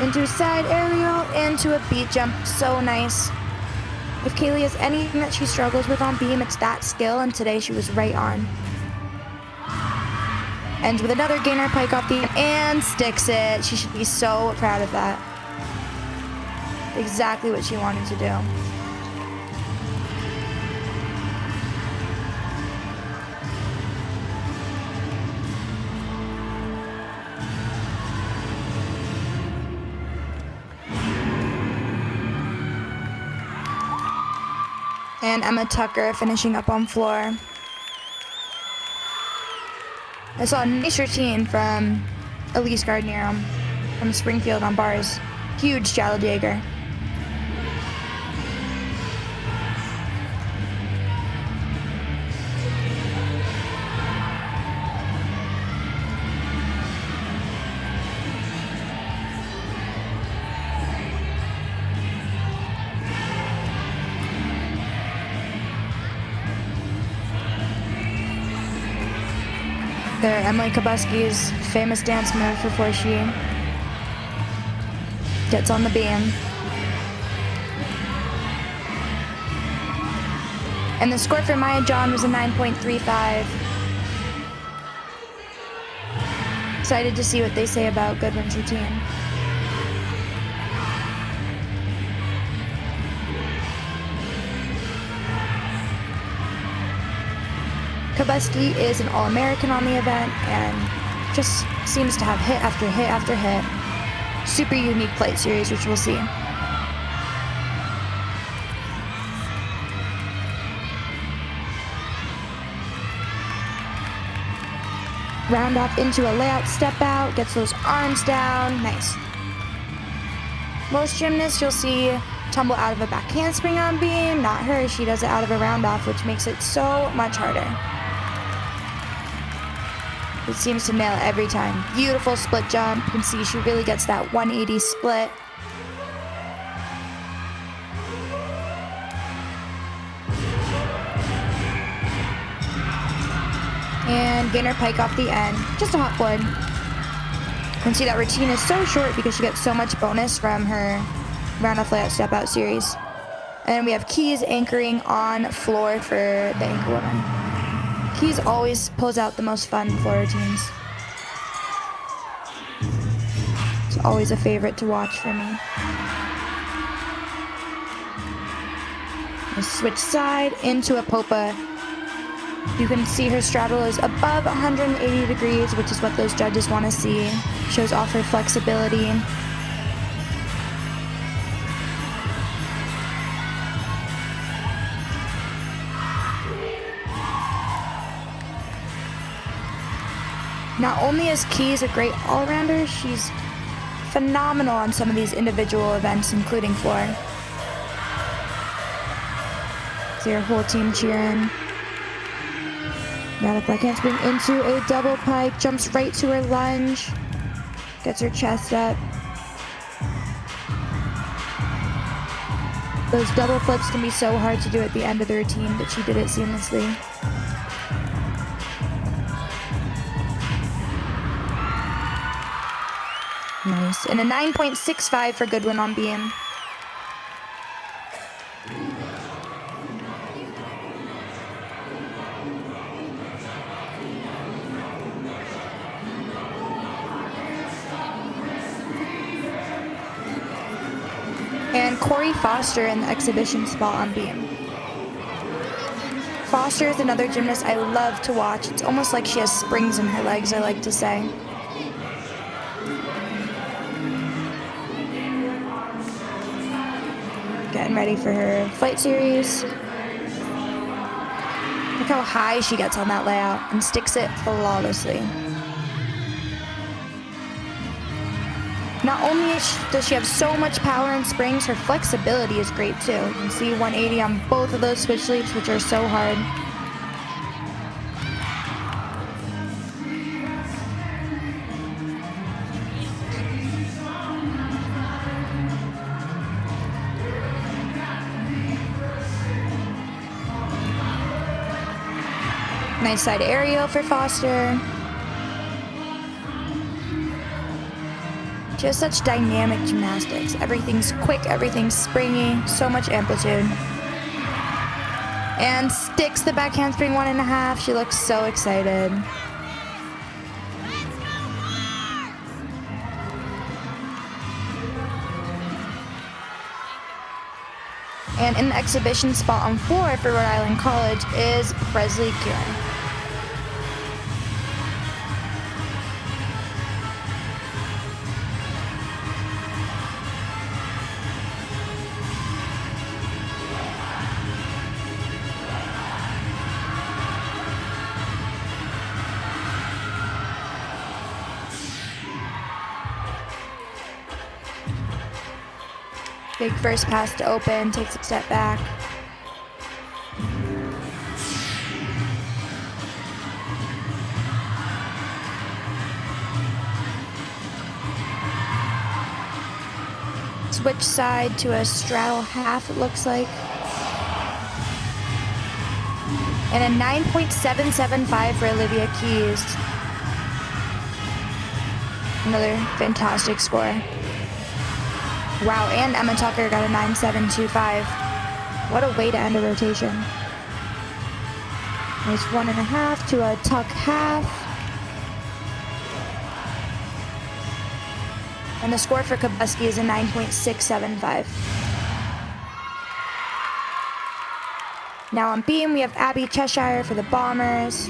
B: Into a side aerial, into a beat jump. So nice. If Kaylee has anything that she struggles with on beam, it's that skill, and today she was right on. Ends with another gainer pike off the and sticks it. She should be so proud of that. Exactly what she wanted to do. And Emma Tucker finishing up on floor. I saw a nice routine from Elise Gardner from Springfield on bars. Huge straddle Jaeger. There, Emily Kabuski's famous dance move before she gets on the beam. And the score for Maya John was a 9.35. Excited to see what they say about Goodwin's routine. Kabuski is an All-American on the event and just seems to have hit after hit after hit. Super unique plate series, which we'll see. Round off into a layout step out, gets those arms down, nice. Most gymnasts you'll see tumble out of a back handspring on beam, not her, she does it out of a round off, which makes it so much harder. It seems to nail it every time. Beautiful split jump. You can see she really gets that 180 split. And gainer pike off the end. Just a hot board. You can see that routine is so short because she gets so much bonus from her round off layout step out series. And we have Keys anchoring on floor for the anchor woman. Keys always pulls out the most fun floor routines. It's always a favorite to watch for me. A switch side into a popa. You can see her straddle is above 180 degrees, which is what those judges want to see. Shows off her flexibility. Not only is Keys a great all-rounder, she's phenomenal on some of these individual events, including floor. See her whole team cheering. Now the back handspring into a double pike, jumps right to her lunge, gets her chest up. Those double flips can be so hard to do at the end of the routine, but she did it seamlessly. Nice, and a 9.65 for Goodwin on beam. And Corey Foster in the exhibition spot on beam. Foster is another gymnast I love to watch. It's almost like she has springs in her legs, I like to say. Getting ready for her flight series. Look how high she gets on that layout and sticks it flawlessly. Not only does she have so much power and springs, her flexibility is great too. You can see 180 on both of those switch leaps, which are so hard. Nice side aerial for Foster. She has such dynamic gymnastics. Everything's quick, everything's springy, so much amplitude. And sticks the back handspring 1.5. She looks so excited. And in the exhibition spot on floor for Rhode Island College is Presley Kieran. Big first pass to open, takes a step back. Switch side to a straddle half, it looks like. And a 9.775 for Olivia Keys. Another fantastic score. Wow, and Emma Tucker got a 9.725. What a way to end a rotation. Nice 1.5 to a tuck half. And the score for Kabuski is a 9.675. Now on beam, we have Abby Cheshire for the Bombers.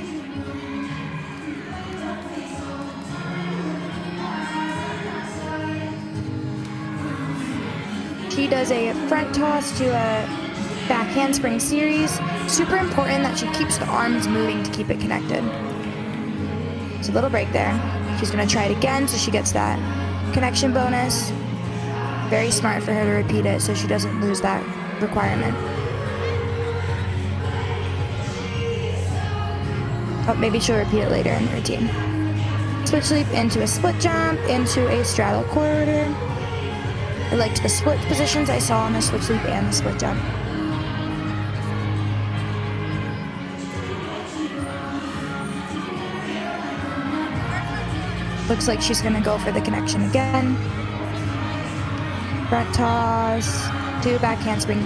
B: She does a front toss to a back handspring series. Super important that she keeps the arms moving to keep it connected. It's a little break there. She's gonna try it again so she gets that connection bonus. Very smart for her to repeat it so she doesn't lose that requirement. Oh, maybe she'll repeat it later in the routine. Switch leap into a split jump, into a straddle corridor. I liked the split positions I saw on the switch leap and the split jump. Looks like she's gonna go for the connection again. Front toss, to back handspring.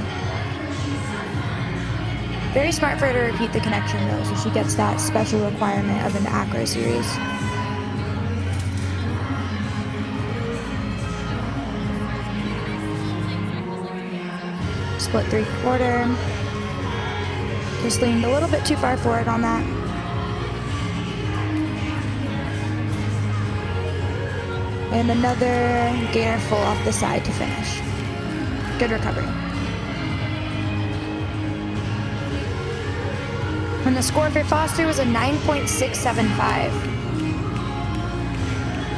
B: Very smart for her to repeat the connection though, so she gets that special requirement of an acro series. Split 3/4. Just leaned a little bit too far forward on that. And another gainer full off the side to finish. Good recovery. And the score for Foster was a 9.675.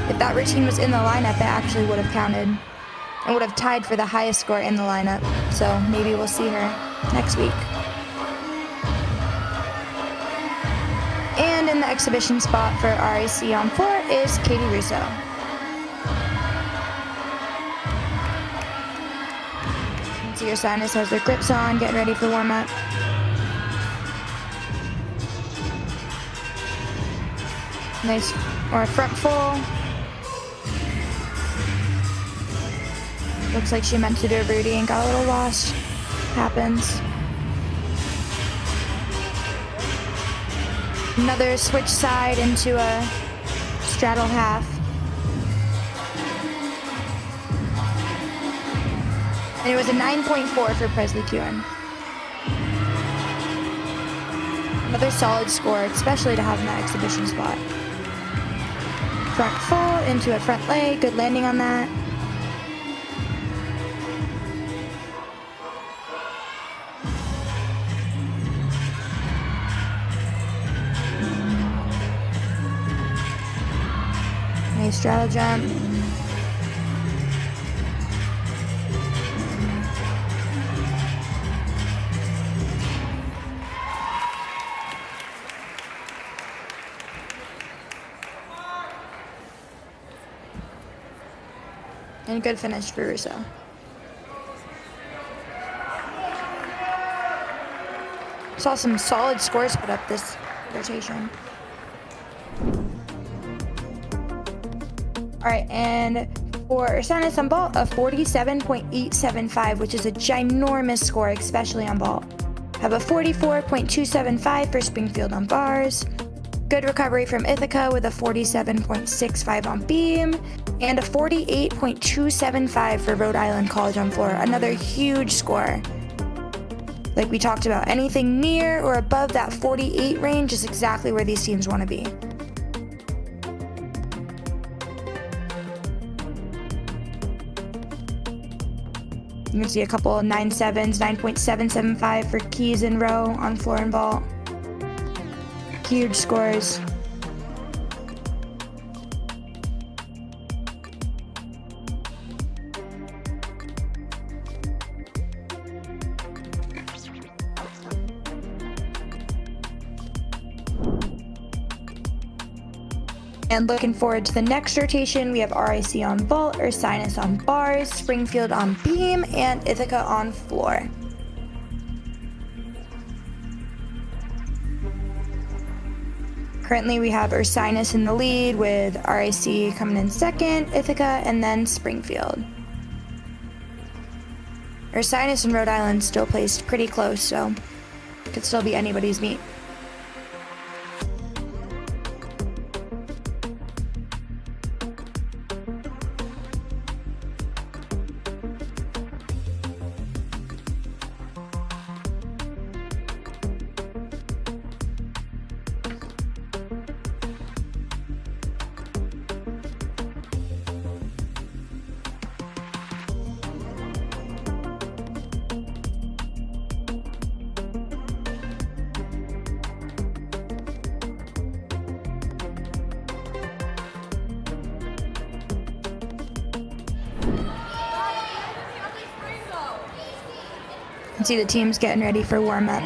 B: If that routine was in the lineup, it actually would have counted and would have tied for the highest score in the lineup. So maybe we'll see her next week. And in the exhibition spot for RIC on floor is Katie Russo. See Ursinus has their grips on, getting ready for warm-up. Nice, or a front full. Looks like she meant to do a Rudy and got a little lost. Happens. Another switch side into a straddle half. And it was a 9.4 for Presley Kewen. Another solid score, especially to have in that exhibition spot. Front full into a front leg, good landing on that. Nice straddle jump. And good finish for Russo. Saw some solid scores put up this rotation. All right, and for Ursinus on vault, a 47.875, which is a ginormous score, especially on vault. Have a 44.275 for Springfield on bars. Good recovery from Ithaca with a 47.65 on beam, and a 48.275 for Rhode Island College on floor. Another huge score. Like we talked about, anything near or above that 48 range is exactly where these teams want to be. You can see a couple of 9.7s, 9.775 for Keys and Row on floor and vault. Huge scores. And looking forward to the next rotation, we have RIC on vault, Ursinus on bars, Springfield on beam, and Ithaca on floor. Currently we have Ursinus in the lead with RIC coming in second, Ithaca, and then Springfield. Ursinus and Rhode Island still placed pretty close, so could still be anybody's meet. See the teams getting ready for warm-up.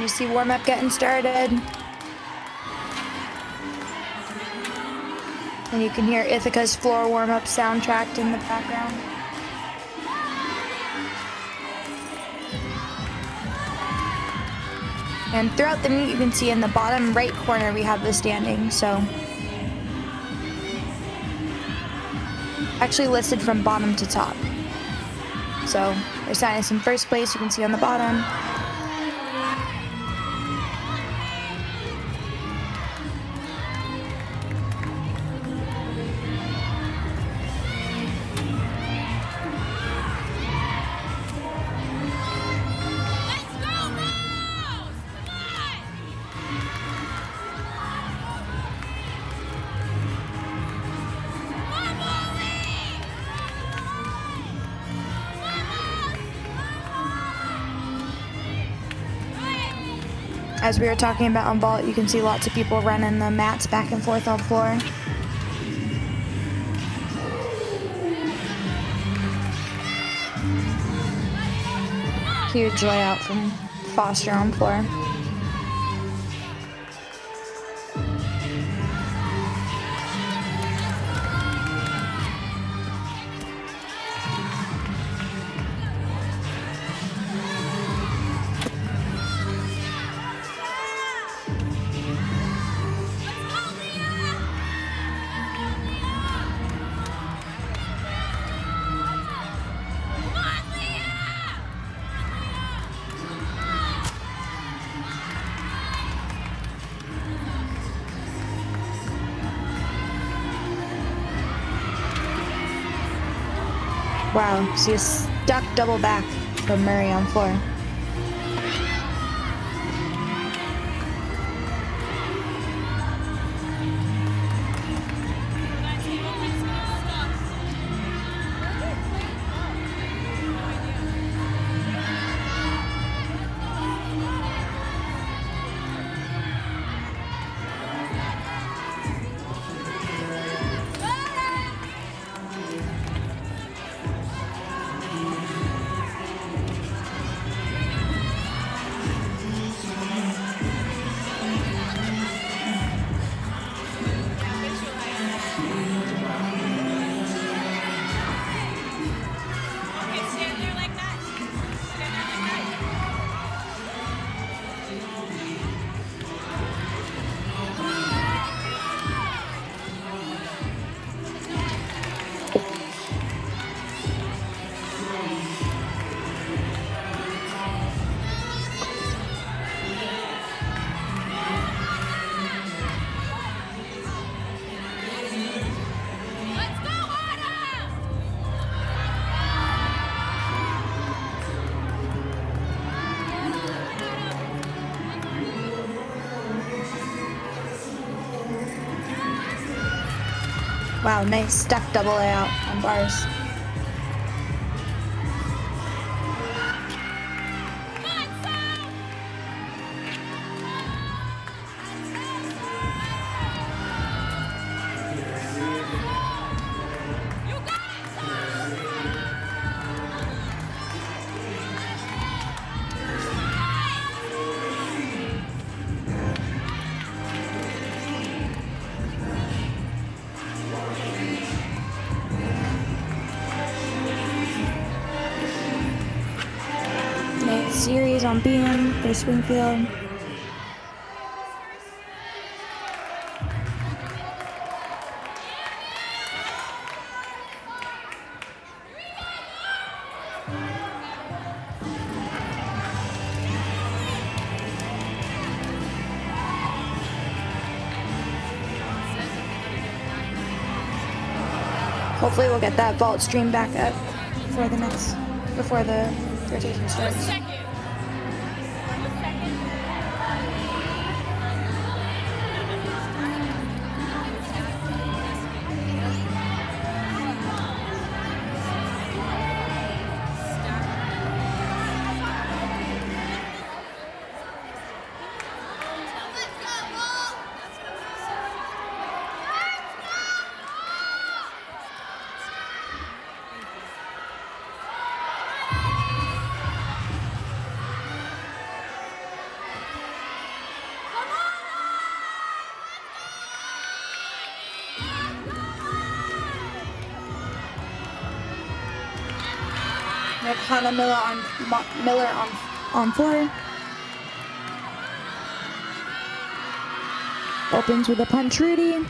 B: You see warm-up getting started. And you can hear Ithaca's floor warm-up soundtracked in the background. And throughout the meet, you can see in the bottom right corner, we have the standings. So actually listed from bottom to top. So Ursinus in first place, you can see on the bottom. As we were talking about on vault, you can see lots of people running the mats back and forth on floor. Huge layout from Foster on floor. Wow, see a stuck double back from Murray on floor. Wow, nice stuck double layout on bars. Series on beam for Springfield. Hopefully we'll get that vault stream back up before the rotation starts. Hannah Miller on 4. Opens with a punch Rudy.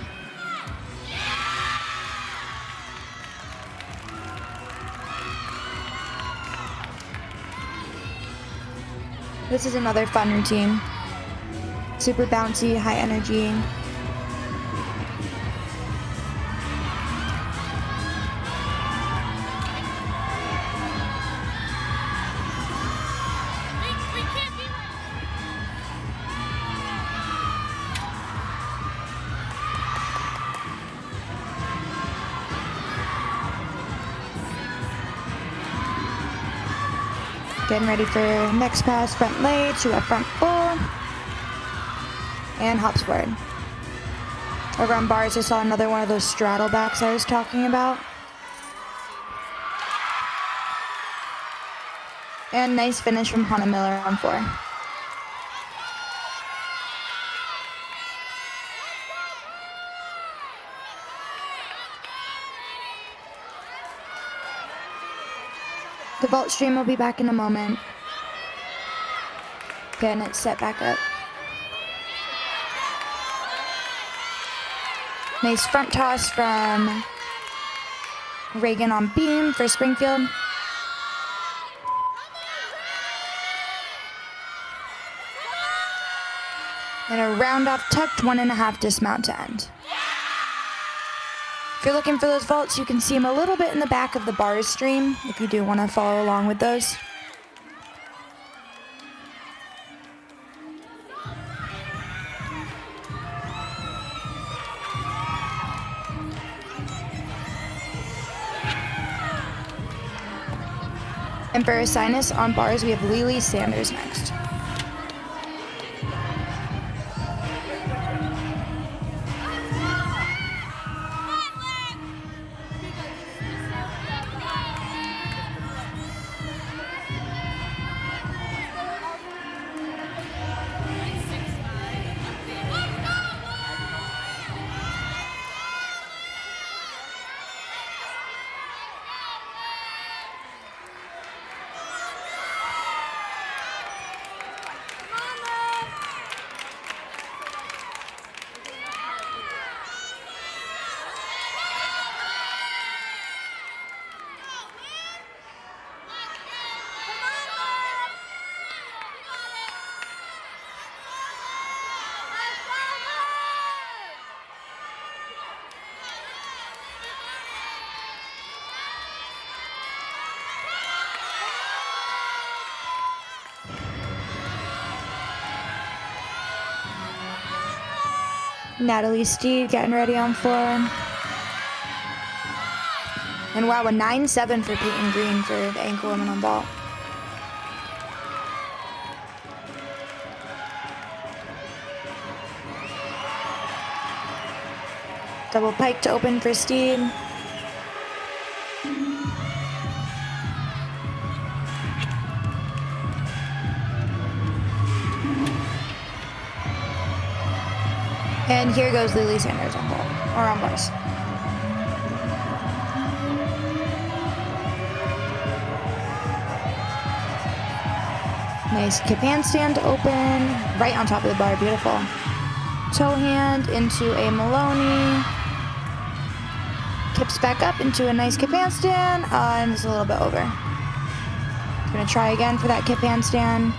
B: This is another fun routine. Super bouncy, high energy. Getting ready for next pass, front lay to a front full, and hops forward. Over on bars, I saw another one of those straddle backs I was talking about. And nice finish from Hannah Miller on 4. The vault stream will be back in a moment. Getting it set back up. Nice front toss from Reagan on beam for Springfield. And a round off tucked 1.5 dismount to end. If you're looking for those vaults, you can see them a little bit in the back of the bars stream if you do want to follow along with those. And for Ursinus on bars, we have Lily Sanders next. Natalie Steed getting ready on floor. And wow, a 9-7 for Peyton Green for the ankle women on ball. Double pike to open for Steed. And here goes Lily Sanders on ball, or on bars. Nice kip handstand open, right on top of the bar, beautiful. Toe hand into a Maloney. Kips back up into a nice kip handstand, and it's a little bit over. Gonna try again for that kip handstand.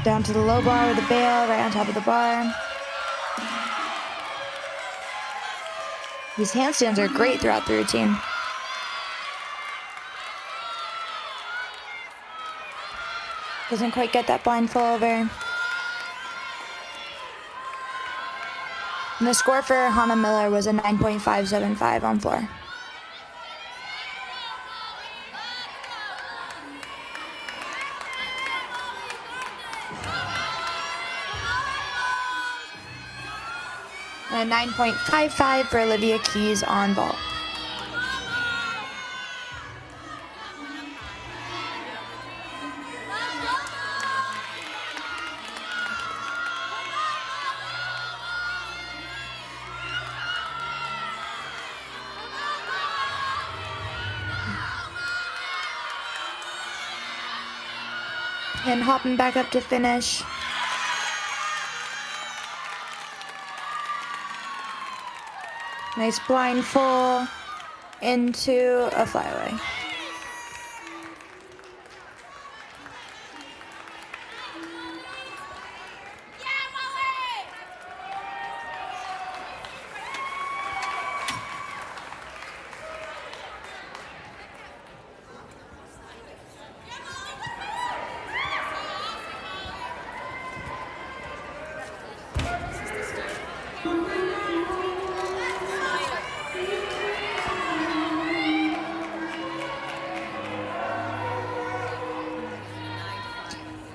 B: Down to the low bar with a bail, right on top of the bar. These handstands are great throughout the routine. Doesn't quite get that blind full over. And the score for Hannah Miller was a 9.575 on floor. And a 9.55 for Olivia Keys on vault. And hopping back up to finish. Nice blind full into a flyaway.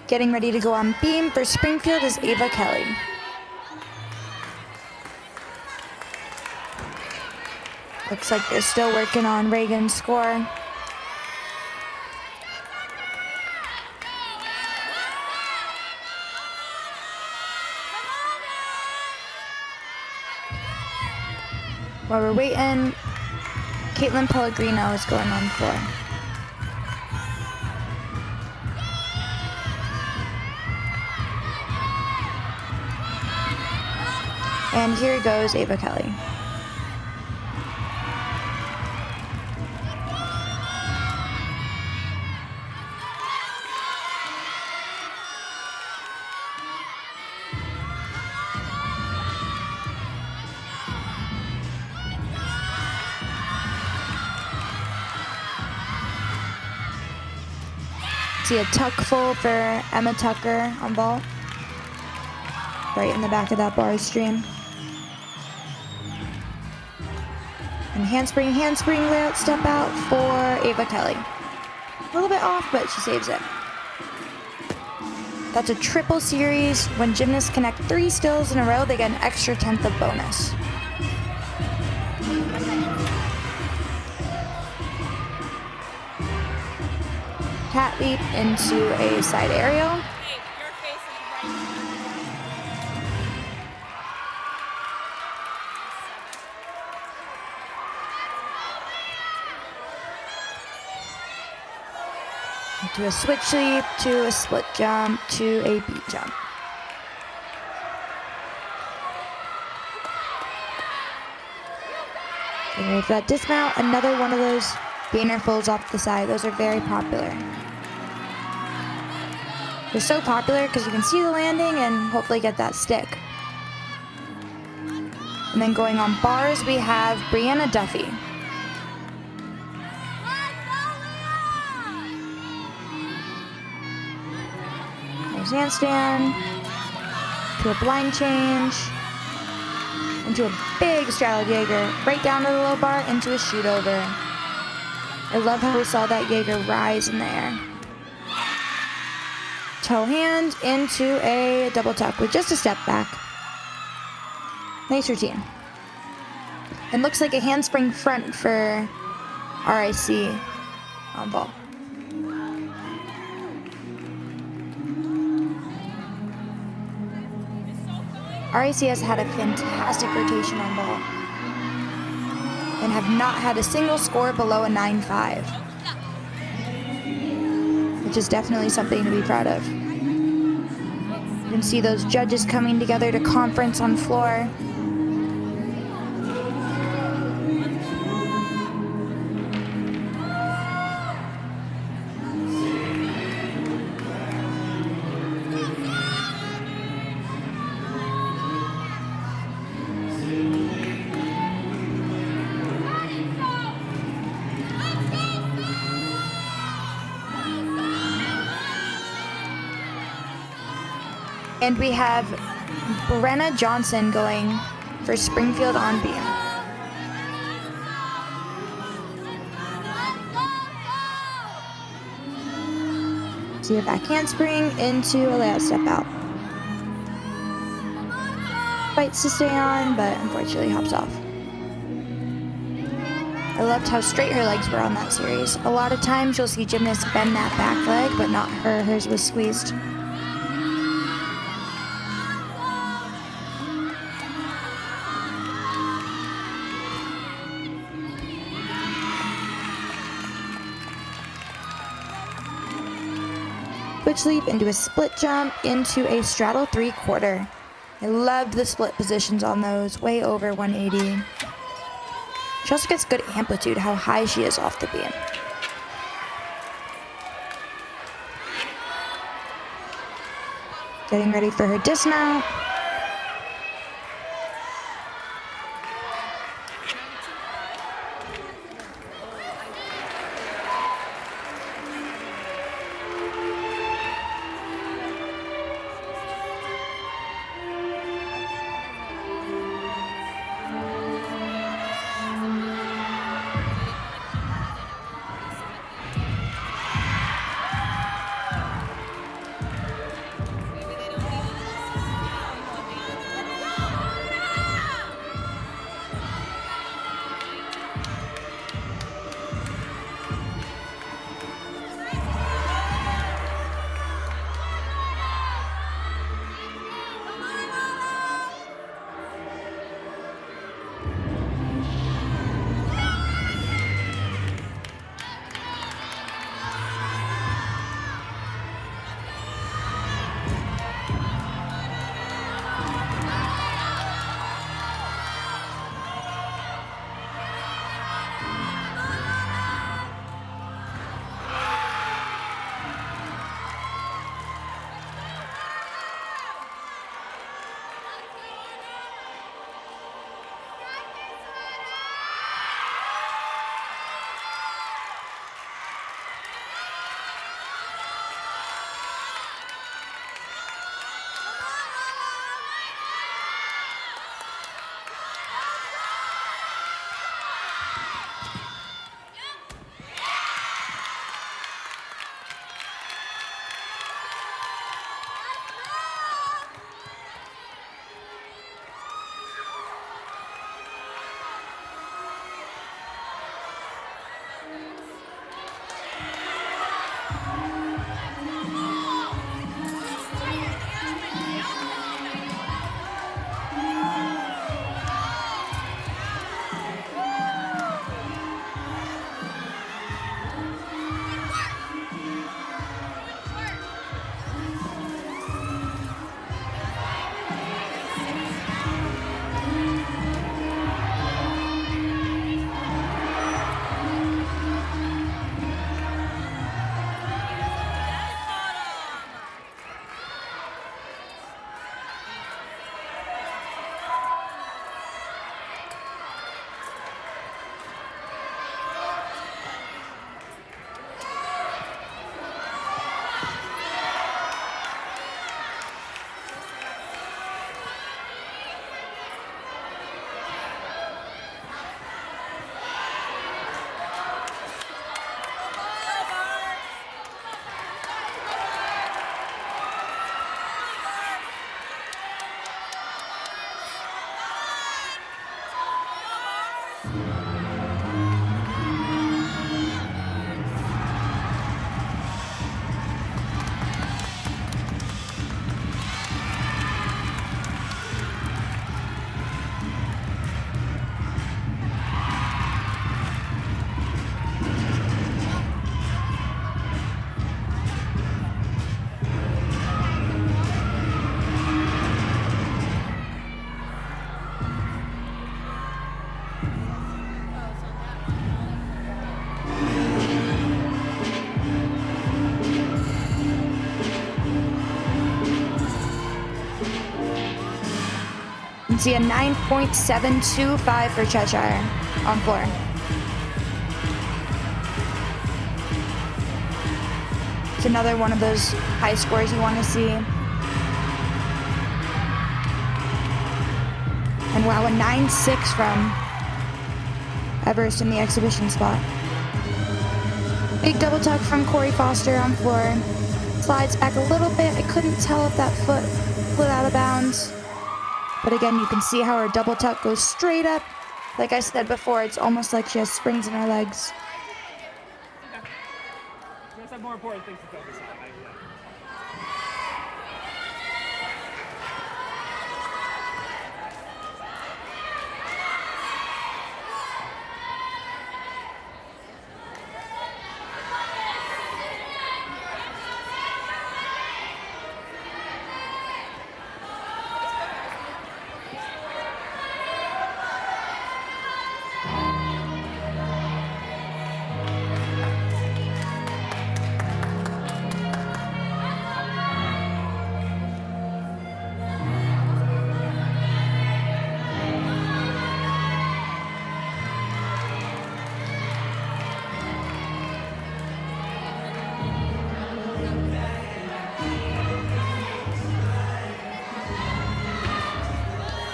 B: Getting ready to go on beam for Springfield is Ava Kelly. Looks like they're still working on Reagan's score. While we're waiting, Caitlin Pellegrino is going on floor. And here goes Ava Kelly. See a tuck full for Emma Tucker on vault. Right in the back of that bar stream. And handspring, layout step out for Ava Kelly. A little bit off, but she saves it. That's a triple series. When gymnasts connect 3 stills in a row, they get an extra 10th of bonus. Cat leap into a side aerial. To a switch leap, to a split jump, to a beat jump. Getting ready for that dismount, another one of those gainer fulls off the side. Those are very popular. They're so popular because you can see the landing and hopefully get that stick. And then going on bars, we have Brianna Duffy. Handstand, to a blind change, into a big straddle Jaeger, right down to the low bar, into a shoot over. I love how we saw that Jaeger rise in the air. Toe hand into a double tuck with just a step back. Nice routine. And looks like a handspring front for RIC on ball. RIC has had a fantastic rotation on ball and have not had a single score below a 9.5, which is definitely something to be proud of. You can see those judges coming together to conference on floor. And we have Brenna Johnson going for Springfield on beam. See a back handspring into a layout step out. Fights to stay on, but unfortunately hops off. I loved how straight her legs were on that series. A lot of times you'll see gymnasts bend that back leg, but not her. Hers was squeezed. switch leap into a split jump into a straddle 3/4. I loved the split positions on those, way over 180. She also gets good amplitude, how high she is off the beam. Getting ready for her dismount. can see a 9.725 for Cheshire on floor. It's another one of those high scores you want to see. And wow, a 9.6 from Everest in the exhibition spot. Big double tuck from Corey Foster on floor. Slides back a little bit. I couldn't tell if that foot flew out of bounds. But again, you can see how her double tuck goes straight up. Like I said before, it's almost like she has springs in her legs.
C: Okay. You guys have more important things to focus on.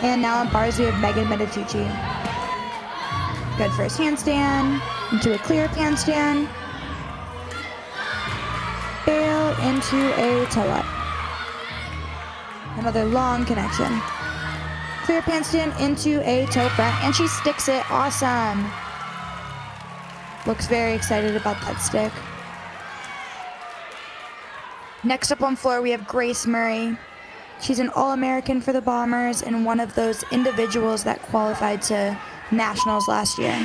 B: And now on bars, we have Megan Meditucci. Good first handstand, into a clear handstand. Bail into a toe up. Another long connection. Clear handstand into a toe front, and she sticks it. Awesome. Looks very excited about that stick. Next up on floor, we have Grace Murray. She's an All-American for the Bombers and one of those individuals that qualified to Nationals last year.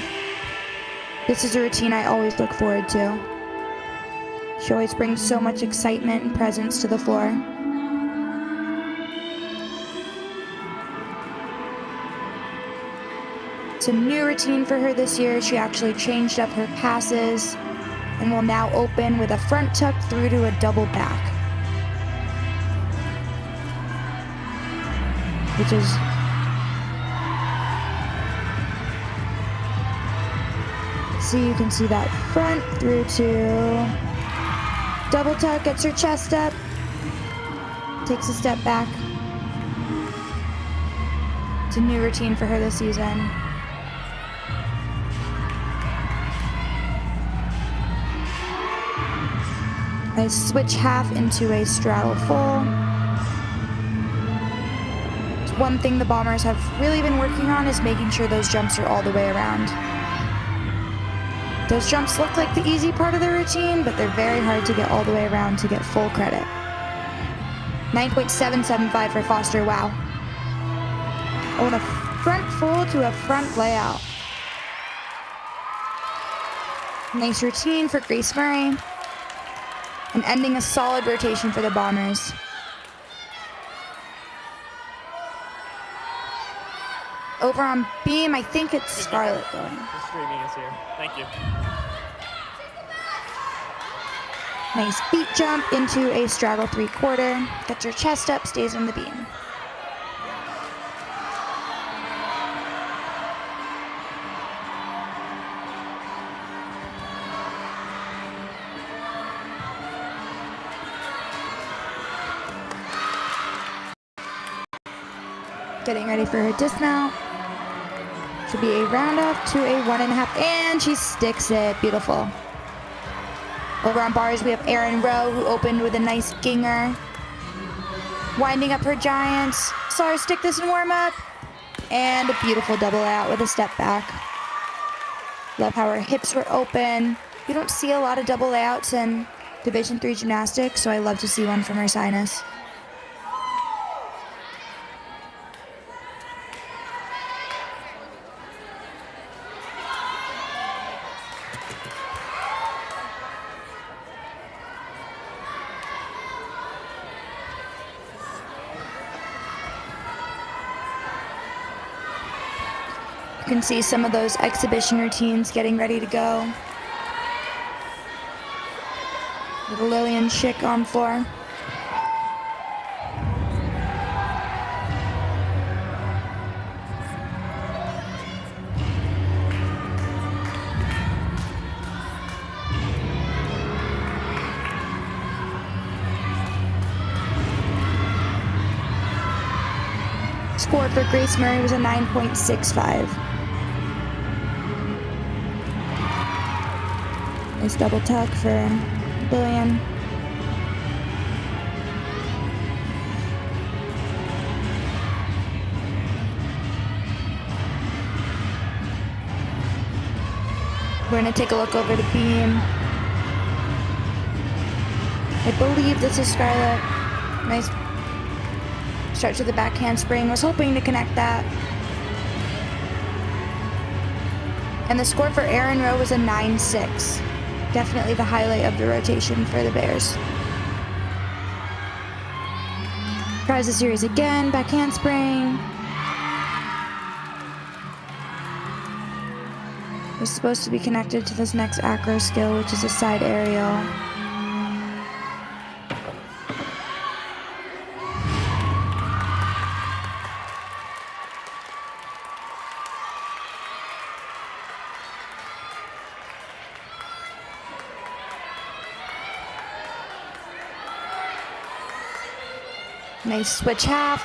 B: This is a routine I always look forward to. She always brings so much excitement and presence to the floor. It's a new routine for her this year. She actually changed up her passes and will now open with a front tuck through to a double back, which is you can see that front through to double tuck, gets her chest up, takes a step back. It's a new routine for her this season. I switch half into a straddle full. It's one thing the Bombers have really been working on is making sure those jumps are all the way around. Those jumps look like the easy part of the routine, but they're very hard to get all the way around to get full credit. 9.775 for Foster, wow. I want a front full to a front layout. Nice routine for Grace Murray. And ending a solid rotation for the Bombers. Over on beam, I think it's Scarlett going.
C: The streaming is here. Thank you.
B: Nice beat jump into a straddle 3/4. Gets her chest up, stays on the beam. Getting ready for her dismount. Should be a round off to a 1.5, and she sticks it. Beautiful. Over on bars, we have Erin Rowe, who opened with a nice ginger. Winding up her giants. Saw her stick this in warm-up. And a beautiful double out with a step back. Love how her hips were open. You don't see a lot of double layouts in Division III gymnastics, so I love to see one from Ursinus. You can see some of those exhibition routines getting ready to go. With Lillian Schick on floor. Score for Grace Murray was a 9.65. Nice double tuck for Lillian. We're going to take a look over the beam. I believe this is Scarlett. Nice start to the back handspring. Was hoping to connect that. And the score for Erin Rowe was a 9.6. Definitely the highlight of the rotation for the Bears. Tries the series again, back handspring. Was supposed to be connected to this next acro skill, which is a side aerial. Nice switch half.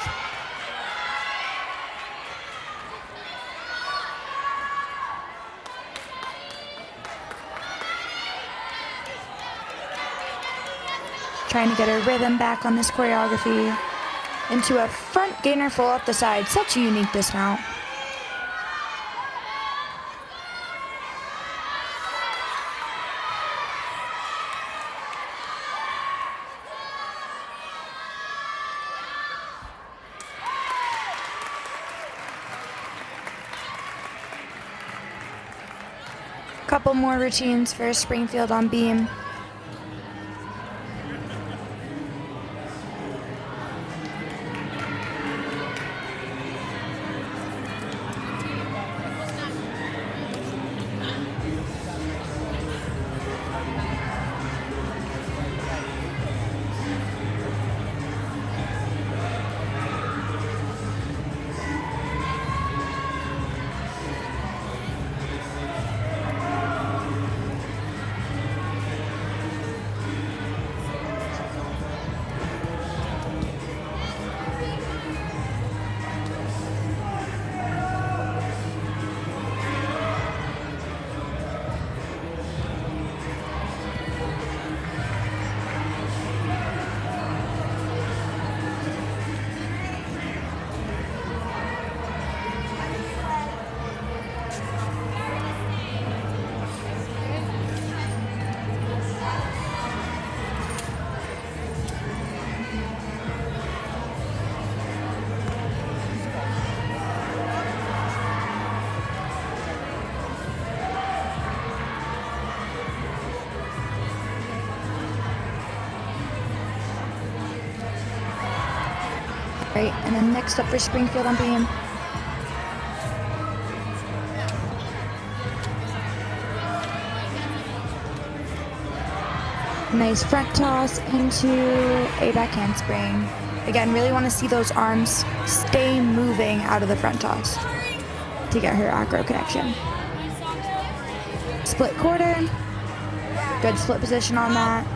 B: trying to get her rhythm back on this choreography. Into a front gainer full off the side. Such a unique dismount. Couple more routines for Springfield on beam. Right, and then next up for Springfield on beam. Nice front toss into a back handspring. Again, really want to see those arms stay moving out of the front toss to get her acro connection. Split quarter. Good split position on that.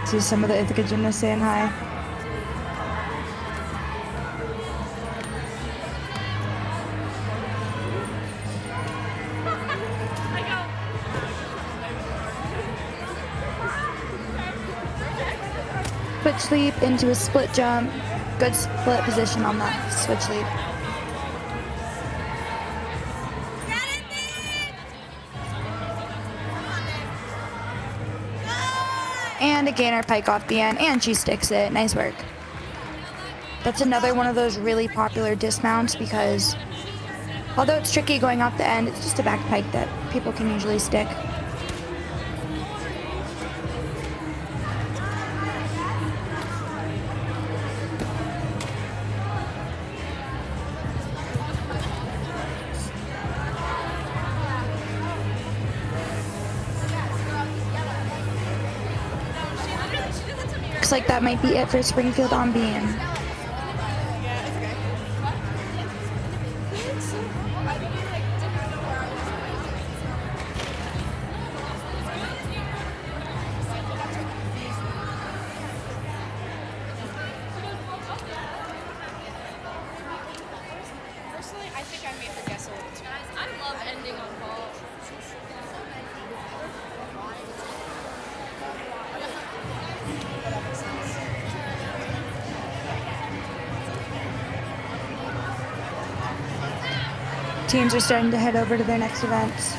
B: See some of the Ithaca gymnasts saying hi. Switch sweep into a split jump. Good split position on that switch sweep. And a gainer pike off the end, and she sticks it. Nice work. That's another one of those really popular dismounts because although it's tricky going off the end, it's just a back pike that people can usually stick. Looks like that might be it for Springfield on beam.
D: Personally, I think I made her guess a little too much. I love ending on ball.
B: Teams are starting to head over to their next events.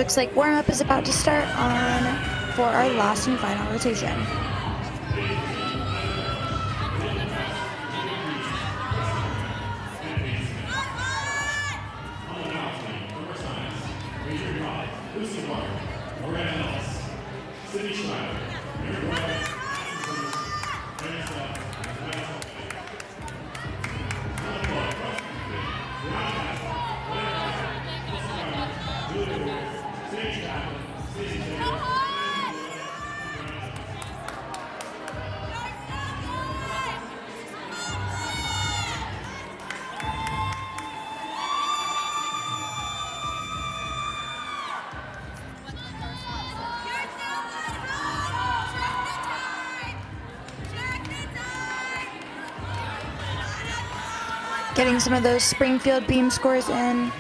B: Looks like warm-up is about to start on for our last and final rotation. Getting some of those Springfield beam scores in.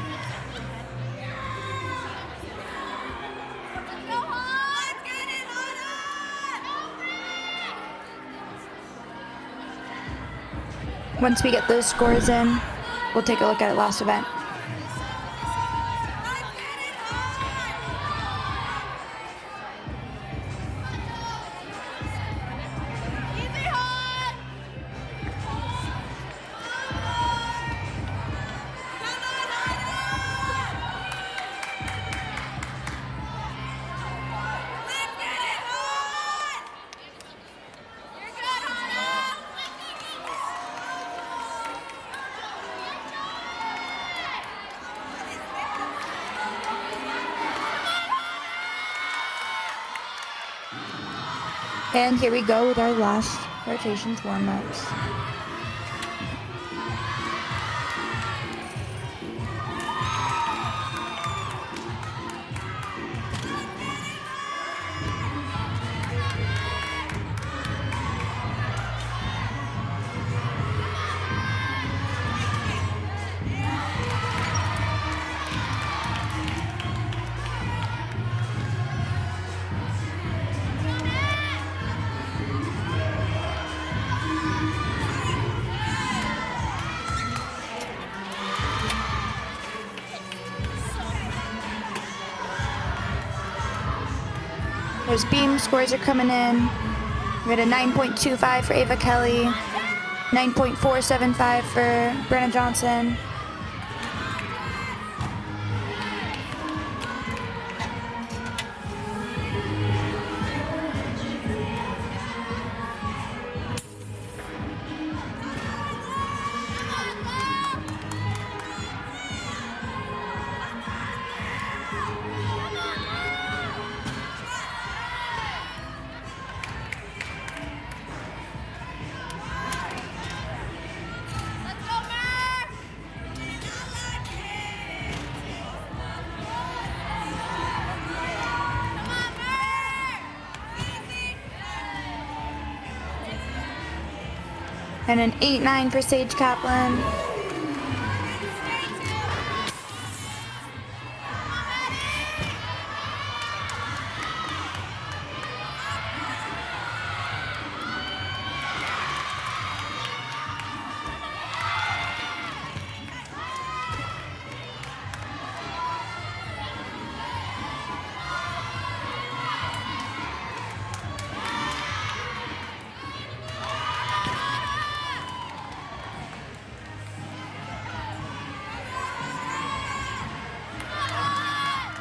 B: Once we get those scores in, we'll take a look at it last event. And here we go with our last rotations warm-ups. Those beam scores are coming in. We had a 9.25 for Ava Kelly, 9.475 for Brenna Johnson. And an 8.9 for Sage Kaplan.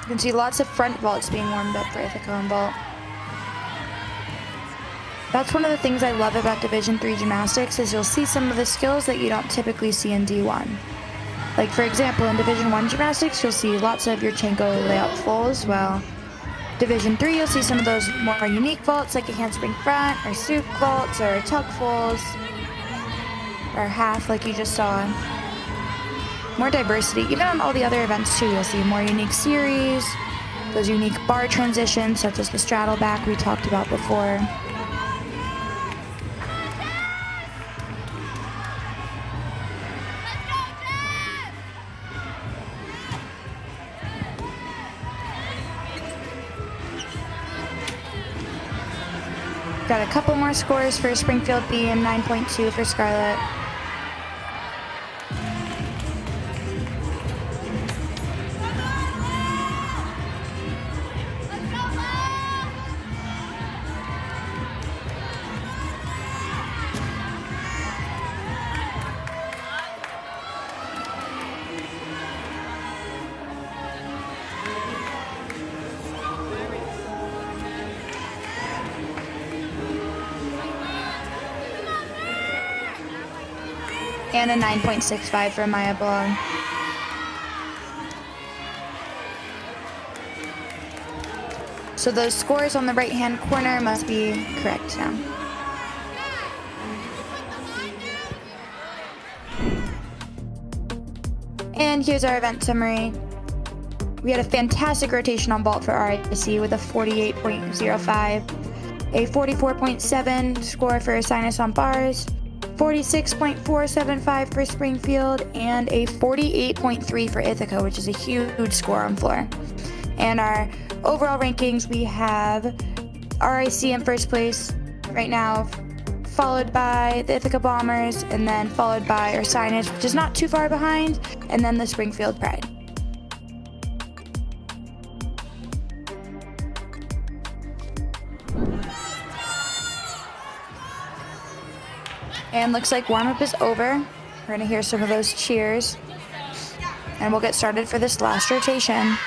B: You can see lots of front vaults being warmed up for Ithaca and vault. That's one of the things I love about Division III gymnastics is you'll see some of the skills that you don't typically see in D1. Like for example, in Division I gymnastics, you'll see lots of your Chanko layout fulls. Well, Division III, you'll see some of those more unique vaults like a handspring front, or soup vaults, or tuck fulls, or half like you just saw. More diversity. Even on all the other events too, you'll see more unique series, those unique bar transitions such as the straddle back we talked about before. Got a couple more scores for Springfield beam, 9.2 for Scarlett. And a 9.65 for Maya Ballon. So those scores on the right-hand corner must be correct now. And here's our event summary. We had a fantastic rotation on vault for RIC with a 48.05, a 44.7 score for Ursinus on bars, 46.475 for Springfield, and a 48.3 for Ithaca, which is a huge score on floor. And our overall rankings, we have RIC in first place right now, followed by the Ithaca Bombers, and then followed by Ursinus, which is not too far behind, and then the Springfield Pride. And looks like warm-up is over. We're gonna hear some of those cheers, and we'll get started for this last rotation.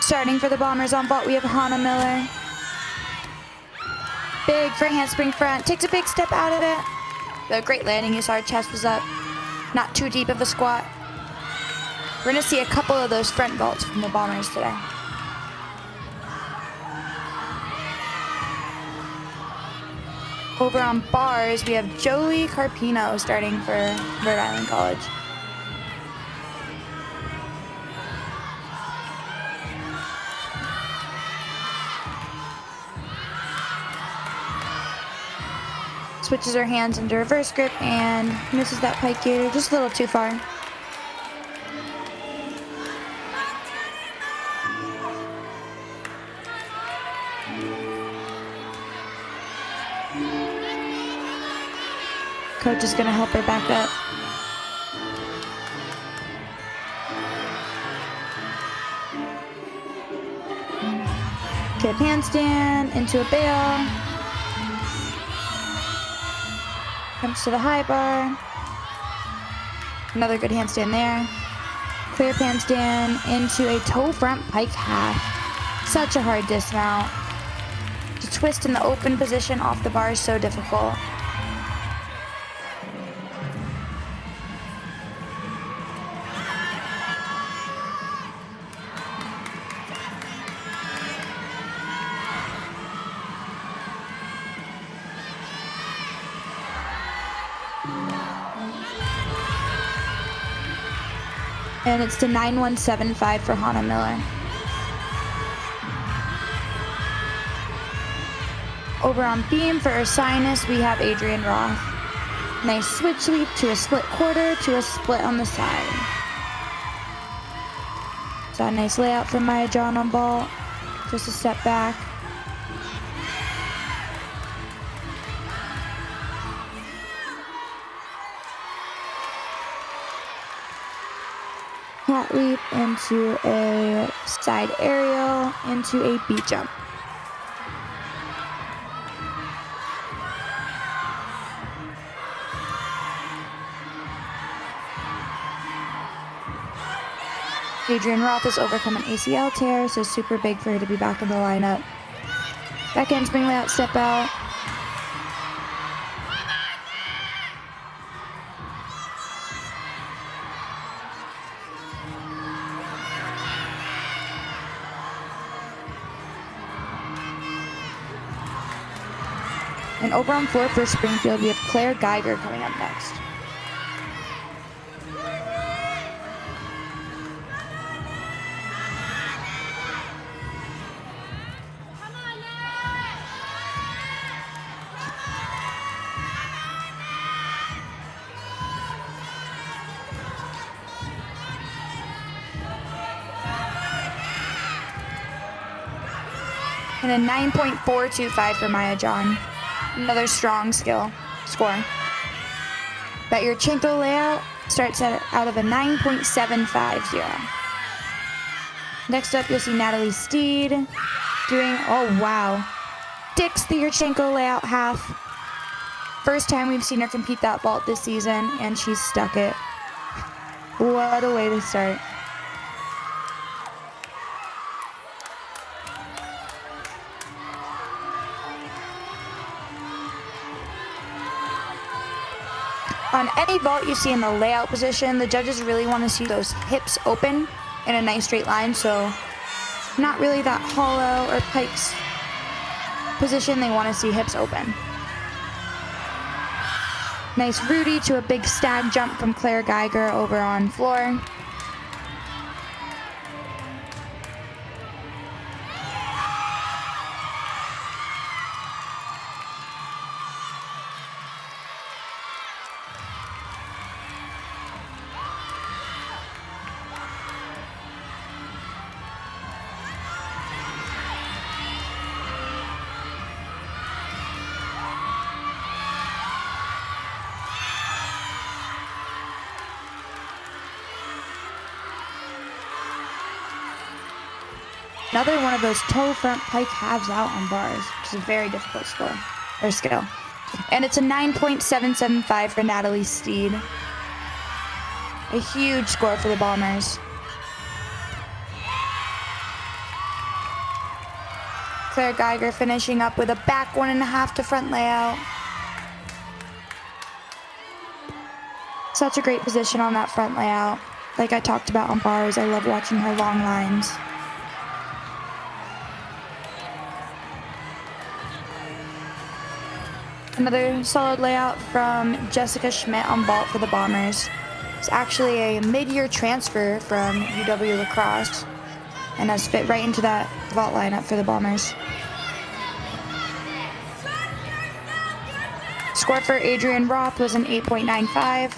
B: Starting for the Bombers on vault, we have Hannah Miller. Big for handspring front, takes a big step out of it. The great landing, you saw her chest was up. Not too deep of a squat. We're gonna see a couple of those front vaults from the Bombers today. Over on bars, we have Jolie Carpino starting for Rhode Island College. Switches her hands into reverse grip and misses that pike gator just a little too far. Coach is gonna help her back up. Kip handstand into a bail. Comes to the high bar. Another good handstand there. Clear handstand into a toe front pike half. Such a hard dismount. To twist in the open position off the bar is so difficult. And it's to 9175 for Hannah Miller. Over on beam for Ursinus, we have Adrian Roth. Nice switch leap to a split quarter to a split on the side. Saw a nice layout from Maya John on ball. Just a step back. Hat leap into a side aerial into a beat jump. Adrian Roth has overcome an ACL tear, so super big for her to be back in the lineup. Back handspring layout, step out. And over on floor for Springfield, we have Claire Geiger coming up next. And a 9.425 for Maya John. Another strong score. That Yurchenko layout starts out of a 9.750. Next up, you'll see Natalie Steed doing, oh wow, Dick's the Yurchenko layout half. First time we've seen her compete that vault this season, and she's stuck it. What a way to start. On any vault you see in the layout position, the judges really want to see those hips open in a nice straight line, so not really that hollow or pikes position. They want to see hips open. Nice Rudy to a big stag jump from Claire Geiger over on floor. Another one of those toe front pike halves out on bars, which is a very difficult score, or skill. And it's a 9.775 for Natalie Steed. A huge score for the Bombers. Claire Geiger finishing up with a back 1.5 to front layout. Such a great position on that front layout. Like I talked about on bars, I love watching her long lines. Another solid layout from Jessica Schmidt on vault for the Bombers. It's actually a mid-year transfer from UW La Crosse and has fit right into that vault lineup for the Bombers. Score for Adrienne Roth was an 8.95.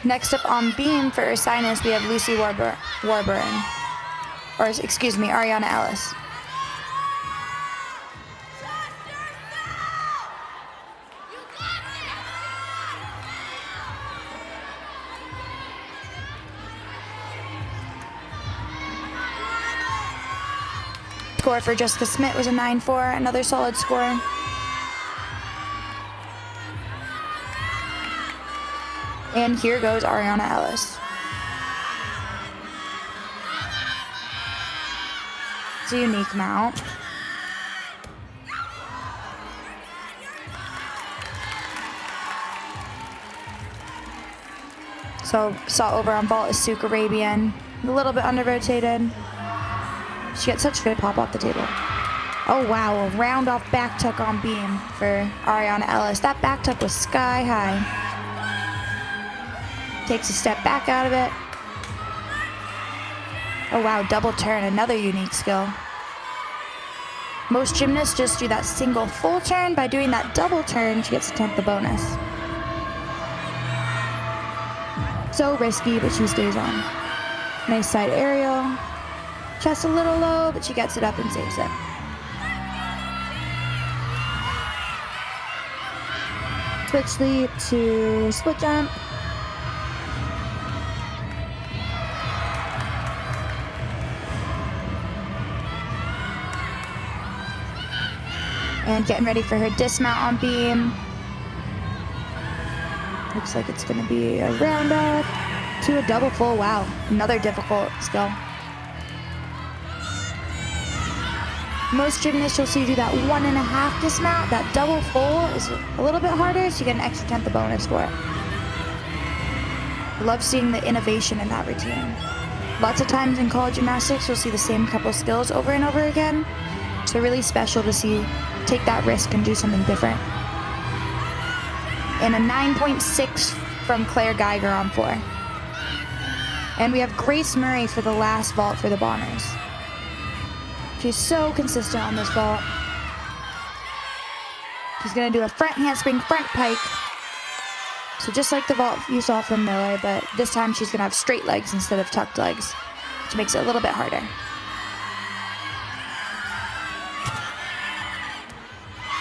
B: Next up on beam for Ursinus, we have Lucy Warburton, or excuse me, Ariana Ellis. Score for Jessica Schmidt was a 9.4, another solid score. And here goes Ariana Ellis. It's a unique mount. So saw over on vault is Suk Arabian, a little bit under rotated. She got such good pop off the table. Oh wow, a round off back tuck on beam for Ariana Ellis. That back tuck was sky high. Takes a step back out of it. Oh wow, double turn, another unique skill. Most gymnasts just do that single full turn. By doing that double turn, she gets a 10th the bonus. So risky, but she stays on. Nice side aerial. Chest a little low, but she gets it up and saves it. Switch leap to split jump. And getting ready for her dismount on beam. Looks like it's going to be a round off to a double full. Wow, another difficult skill. Most gymnasts you'll see do that 1.5 dismount. That double full is a little bit harder, so you get an extra 10th of bonus for it. I love seeing the innovation in that routine. Lots of times in college gymnastics, you'll see the same couple skills over and over again. So really special to see, take that risk and do something different. And a 9.6 from Claire Geiger on floor. And we have Grace Murray for the last vault for the Bombers. She's so consistent on this vault. She's gonna do a front handspring, front pike. So just like the vault you saw from Miller, but this time she's gonna have straight legs instead of tucked legs, which makes it a little bit harder.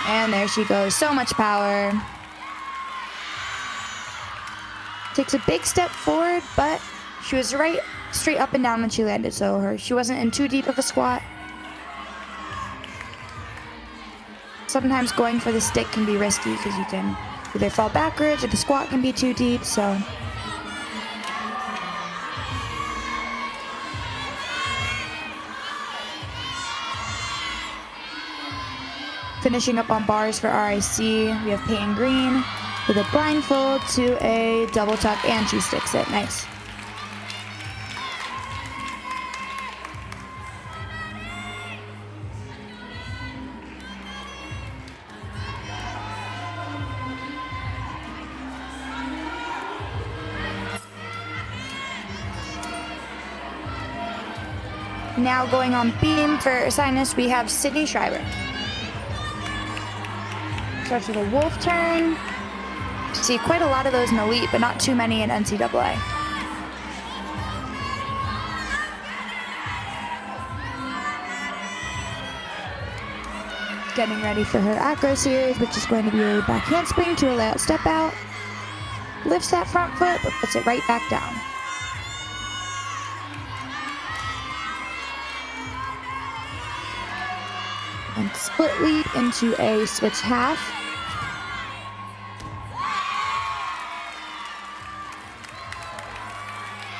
B: And there she goes, so much power. Takes a big step forward, but she was right straight up and down when she landed, so she wasn't in too deep of a squat. Sometimes going for the stick can be risky because you can either fall backwards or the squat can be too deep, so. Finishing up on bars for RIC, we have Peyton Green with a blindfold to a double tuck, and she sticks it. Nice. Now going on beam for Ursinus, we have Sydney Schreiber. Starts with a wolf turn. See quite a lot of those in Elite, but not too many in NCAA. Getting ready for her acro series, which is going to be a back handspring to a layout step out. Lifts that front foot, but puts it right back down. And split leap into a switch half.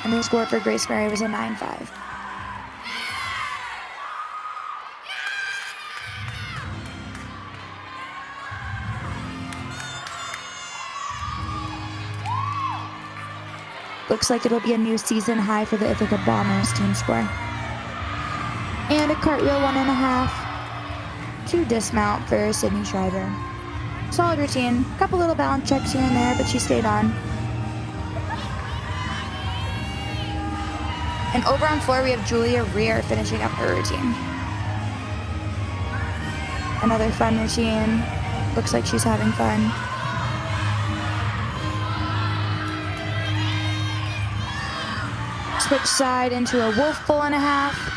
B: And the score for Grace Mary was a 9-5. Looks like it'll be a new season high for the Ithaca Bombers team score. And a cartwheel 1.5. To dismount for Sydney Schreiber. Solid routine, a couple little balance checks here and there, but she stayed on. And over on floor we have Julia Rear finishing up her routine. Another fun routine. Looks like she's having fun. Switch side into a wolf full and a half.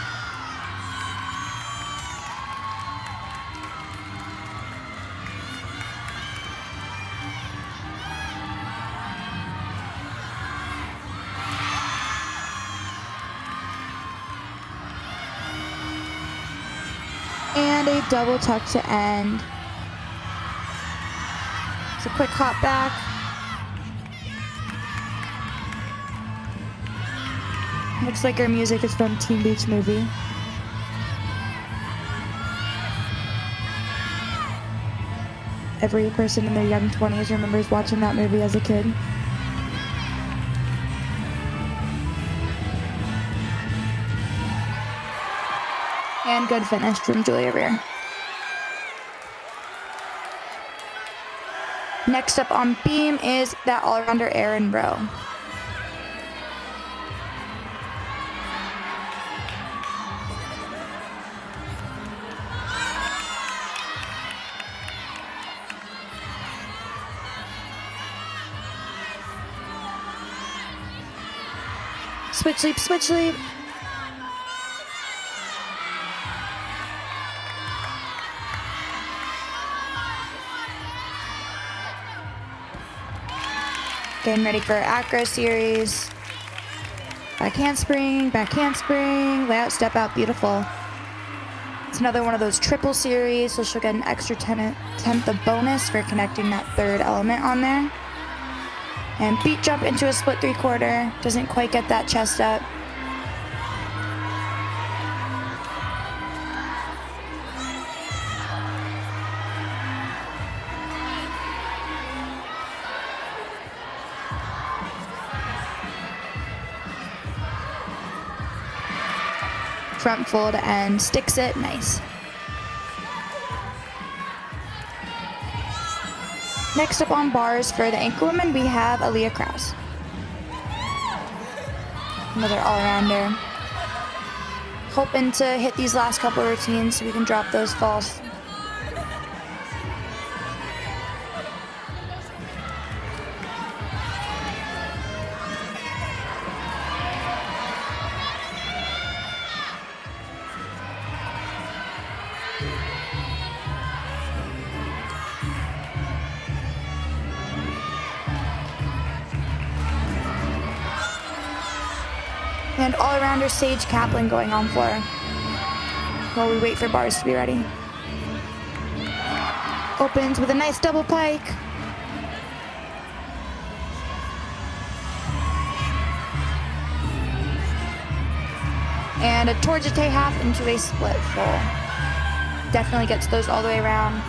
B: And a double tuck to end. It's a quick hop back. Looks like her music is from Teen Beach Movie. Every person in their young 20s remembers watching that movie as a kid. And good finish from Julia Rear. Next up on beam is that all-rounder Erin Rowe. Switch leap, switch leap. Getting ready for acro series. Back handspring, layout step out, beautiful. It's another one of those triple series, so she'll get an extra tenth of bonus for connecting that third element on there. And beat jump into a split 3/4, doesn't quite get that chest up. Front fold and sticks it, nice. Next up on bars for the anchor women, we have Aaliyah Krause. Another all-rounder. Hoping to hit these last couple routines so we can drop those falls. And all-arounder Sage Kaplan going on floor while we wait for bars to be ready. Opens with a nice double pike. And a torjete half into a split full. Definitely gets those all the way around.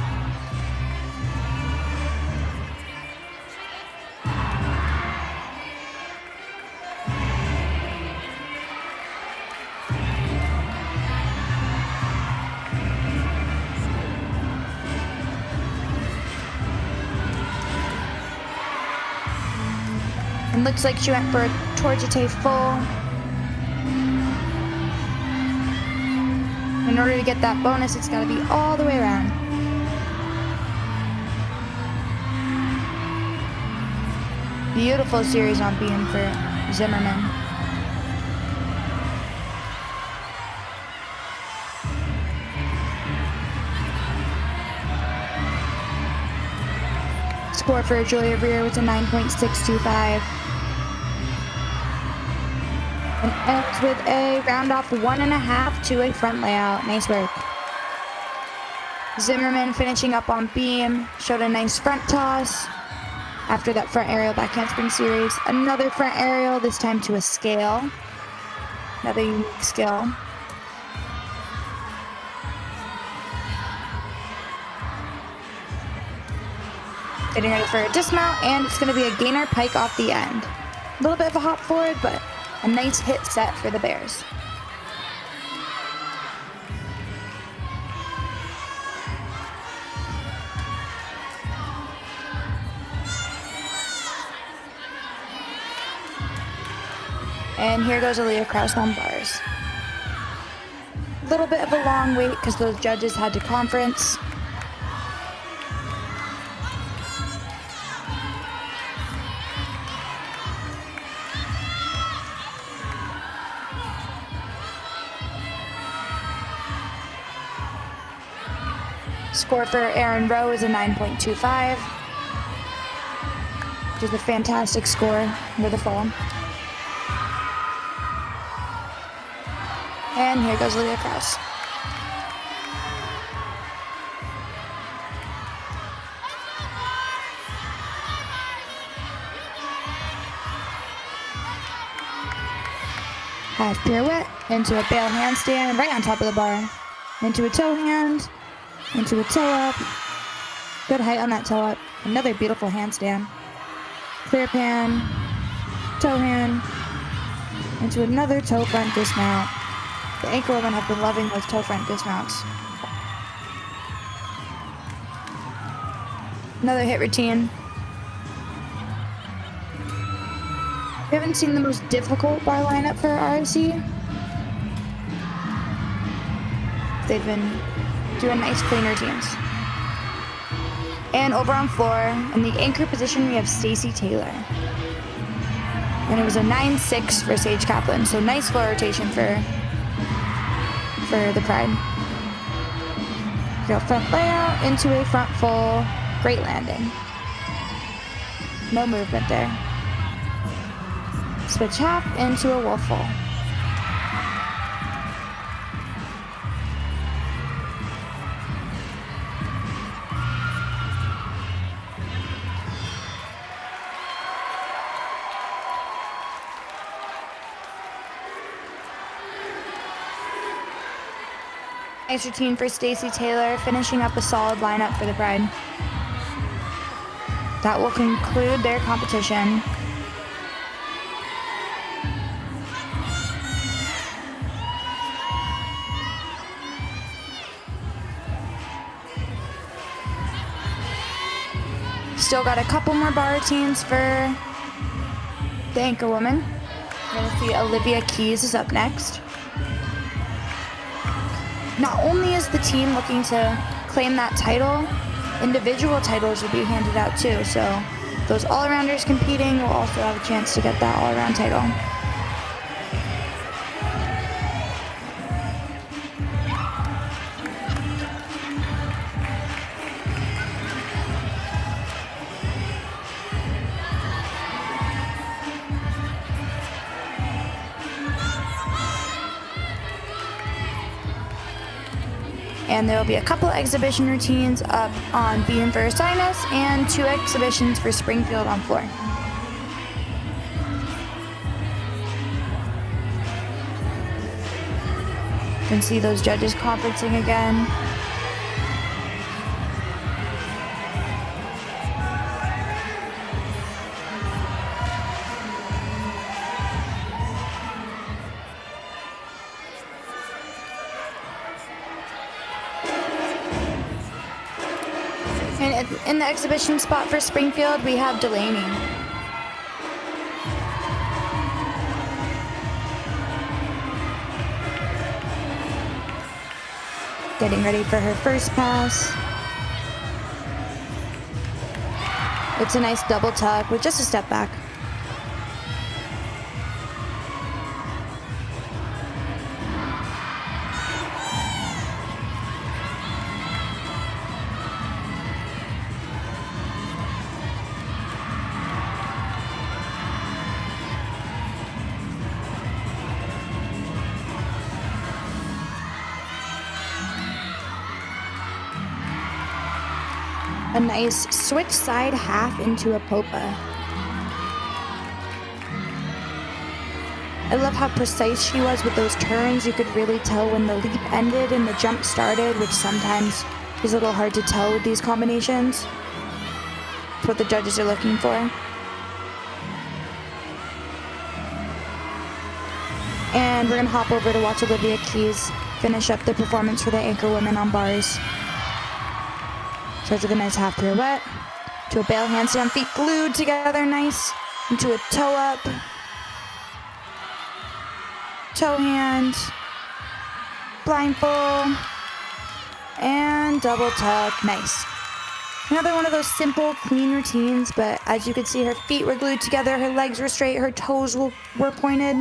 B: And looks like she went for a torjete full. In order to get that bonus, it's got to be all the way around. Beautiful series on beam for Zimmerman. Score for Julia Rear was a 9.625. And ends with a round off 1.5 to a front layout. Nice work. Zimmerman finishing up on beam. Showed a nice front toss after that front aerial back handspring series. Another front aerial, this time to a scale. Another unique skill. Getting ready for a dismount, and it's going to be a gainer pike off the end. A little bit of a hop forward, but a nice hit set for the Bears. And here goes Aaliyah Kraus on bars. A little bit of a long wait because those judges had to conference. Score for Erin Rowe is a 9.25, which is a fantastic score with a full. And here goes Leah Kraus. Half pirouette into a bail handstand right on top of the bar. Into a toe hand. Into a toe up. Good height on that toe up. Another beautiful handstand. Clear pan. Toe hand. Into another toe front dismount. The anchor women have been loving those toe front dismounts. Another hit routine. We haven't seen the most difficult bar lineup for RIC. They've been doing nice clean routines. And over on floor, in the anchor position, we have Stacy Taylor. And it was a 9.6 for Sage Kaplan, so nice floor rotation for the Pride. Go front layout into a front full, great landing. No movement there. Switch half into a wolf full. Nice routine for Stacy Taylor, finishing up a solid lineup for the Pride. That will conclude their competition. Still got a couple more bar routines for the anchor woman. We're gonna see Olivia Keys is up next. Not only is the team looking to claim that title, individual titles will be handed out too. So those all-arounders competing will also have a chance to get that all-around title. And there will be a couple exhibition routines up on beam for Ursinus and 2 exhibitions for Springfield on floor. You can see those judges conferencing again. And in the exhibition spot for Springfield, we have Delaney. Getting ready for her first pass. It's a nice double tuck with just a step back. A nice switch side half into a popa. I love how precise she was with those turns. You could really tell when the leap ended and the jump started, which sometimes is a little hard to tell with these combinations. It's what the judges are looking for. And we're gonna hop over to watch Olivia Keys finish up the performance for the anchor women on bars. Starts with a nice half pirouette, to a bail handstand, feet glued together, nice, into a toe up, toe hand, blindfold, and double tuck, nice. Another one of those simple, clean routines, but as you could see, her feet were glued together, her legs were straight, her toes were pointed.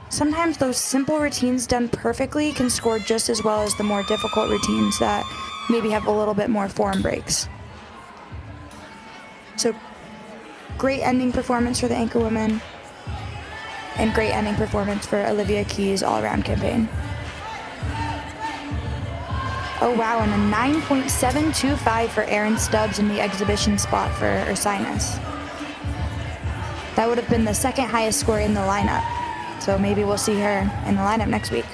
B: Sometimes those simple routines done perfectly can score just as well as the more difficult routines that maybe have a little bit more form breaks. So great ending performance for the anchor women and great ending performance for Olivia Keys' all-around campaign. Oh wow, and a 9.725 for Erin Stubbs in the exhibition spot for Ursinus. That would have been the second highest score in the lineup. So maybe we'll see her in the lineup next week.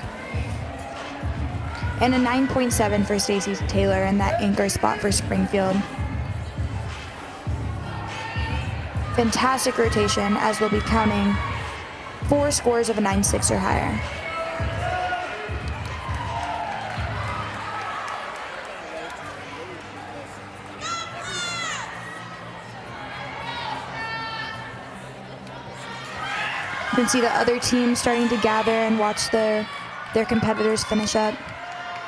B: And a 9.7 for Stacey Taylor in that anchor spot for Springfield. Fantastic rotation, as we'll be counting 4 scores of a 9.6 or higher. You can see the other teams starting to gather and watch their competitors finish up.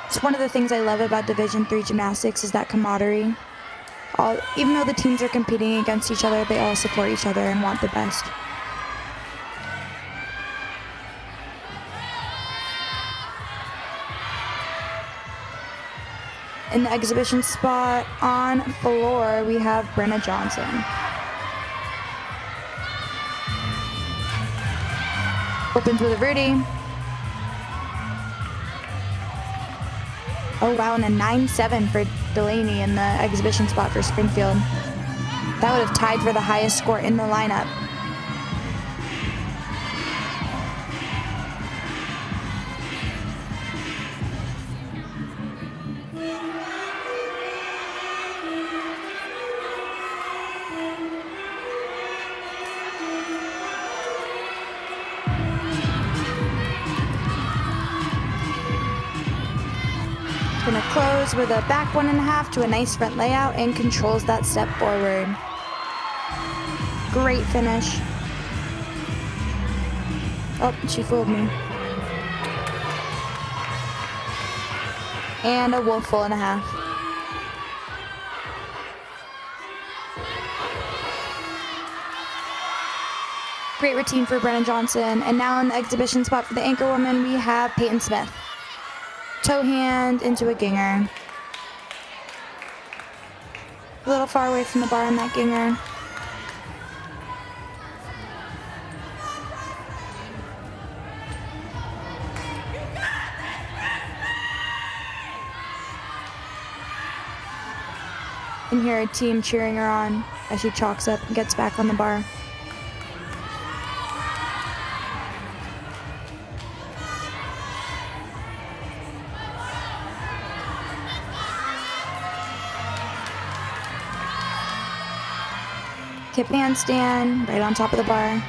B: It's one of the things I love about Division III gymnastics is that camaraderie. Even though the teams are competing against each other, they all support each other and want the best. In the exhibition spot on floor, we have Brenna Johnson. Opens with a Rudy. Oh wow, and a 9.7 for Delaney in the exhibition spot for Springfield. That would have tied for the highest score in the lineup. Gonna close with a back 1.5 to a nice front layout and controls that step forward. Great finish. Oh, she fooled me. And a wolf full and a half. Great routine for Brenna Johnson. And now in the exhibition spot for the anchor woman, we have Peyton Smith. Toe hand into a ginger. A little far away from the bar on that ginger. and hear a team cheering her on as she chalks up and gets back on the bar. Kip handstand right on top of the bar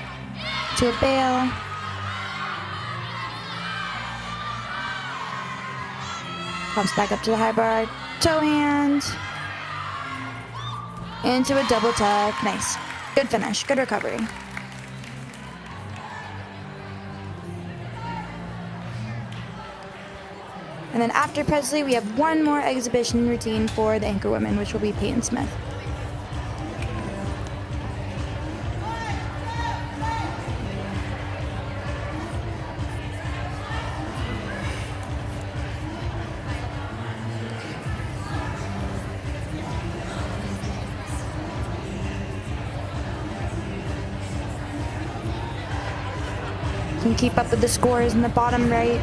B: to a bail. Pops back up to the high bar, toe hand, into a double tuck. Nice. Good finish, good recovery. And then after Presley, we have one more exhibition routine for the anchor women, which will be Peyton Smith. Can keep up with the scores in the bottom right.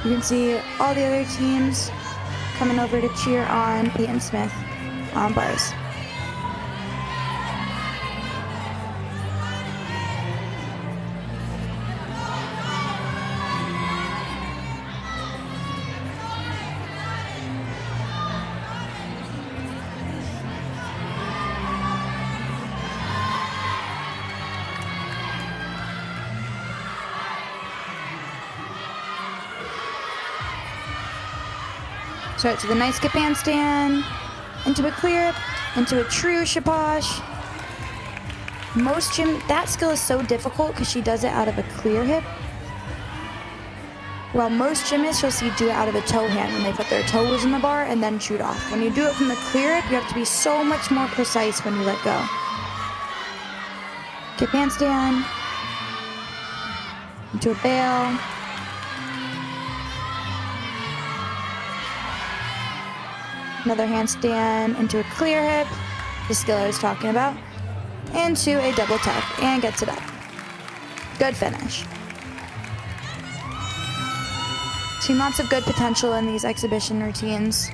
B: You can see all the other teams coming over to cheer on Peyton Smith on bars. Start to the nice skip handstand, into a clear, into a true shaposh. That skill is so difficult because she does it out of a clear hip. While most gymnasts you'll see do it out of a toe hand when they put their toes in the bar and then shoot off. When you do it from the clear hip, you have to be so much more precise when you let go. Skip handstand, into a bail. Another handstand into a clear hip, the skill I was talking about, into a double tuck, and gets it up. Good finish. Seen lots of good potential in these exhibition routines.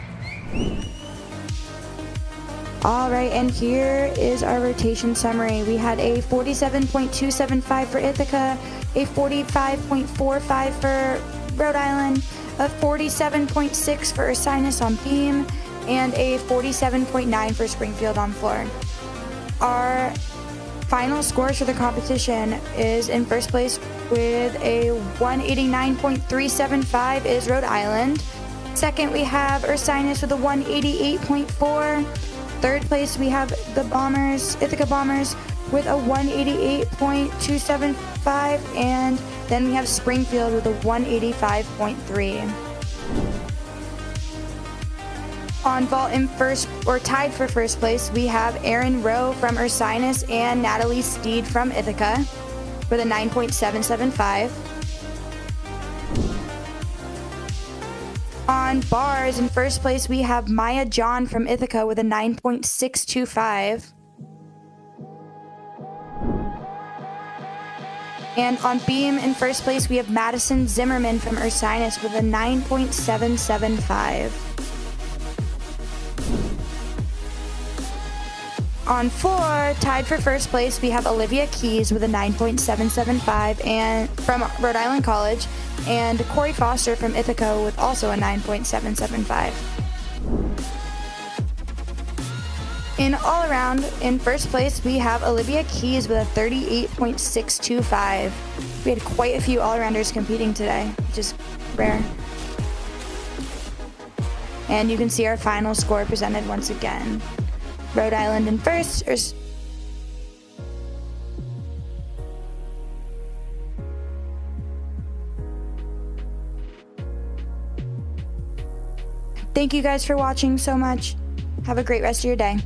B: All right, and here is our rotation summary. We had a 47.275 for Ithaca, a 45.45 for Rhode Island, a 47.6 for Ursinus on beam, and a 47.9 for Springfield on floor. Our final scores for the competition is in first place with a 189.375 is Rhode Island. Second, we have Ursinus with a 188.4. Third place, we have the Ithaca Bombers with a 188.275, and then we have Springfield with a 185.3. On vault in first, or tied for first place, we have Erin Rowe from Ursinus and Natalie Steed from Ithaca with a 9.775. On bars in first place, we have Maya John from Ithaca with a 9.625. And on beam in first place, we have Madison Zimmerman from Ursinus with a 9.775. On floor, tied for first place, we have Olivia Keys with a 9.775 and from Rhode Island College, and Corey Foster from Ithaca with also a 9.775. In all around, in first place, we have Olivia Keys with a 38.625. We had quite a few all-arounders competing today, which is rare. And you can see our final score presented once again. Rhode Island in first. Thank you guys for watching so much. Have a great rest of your day.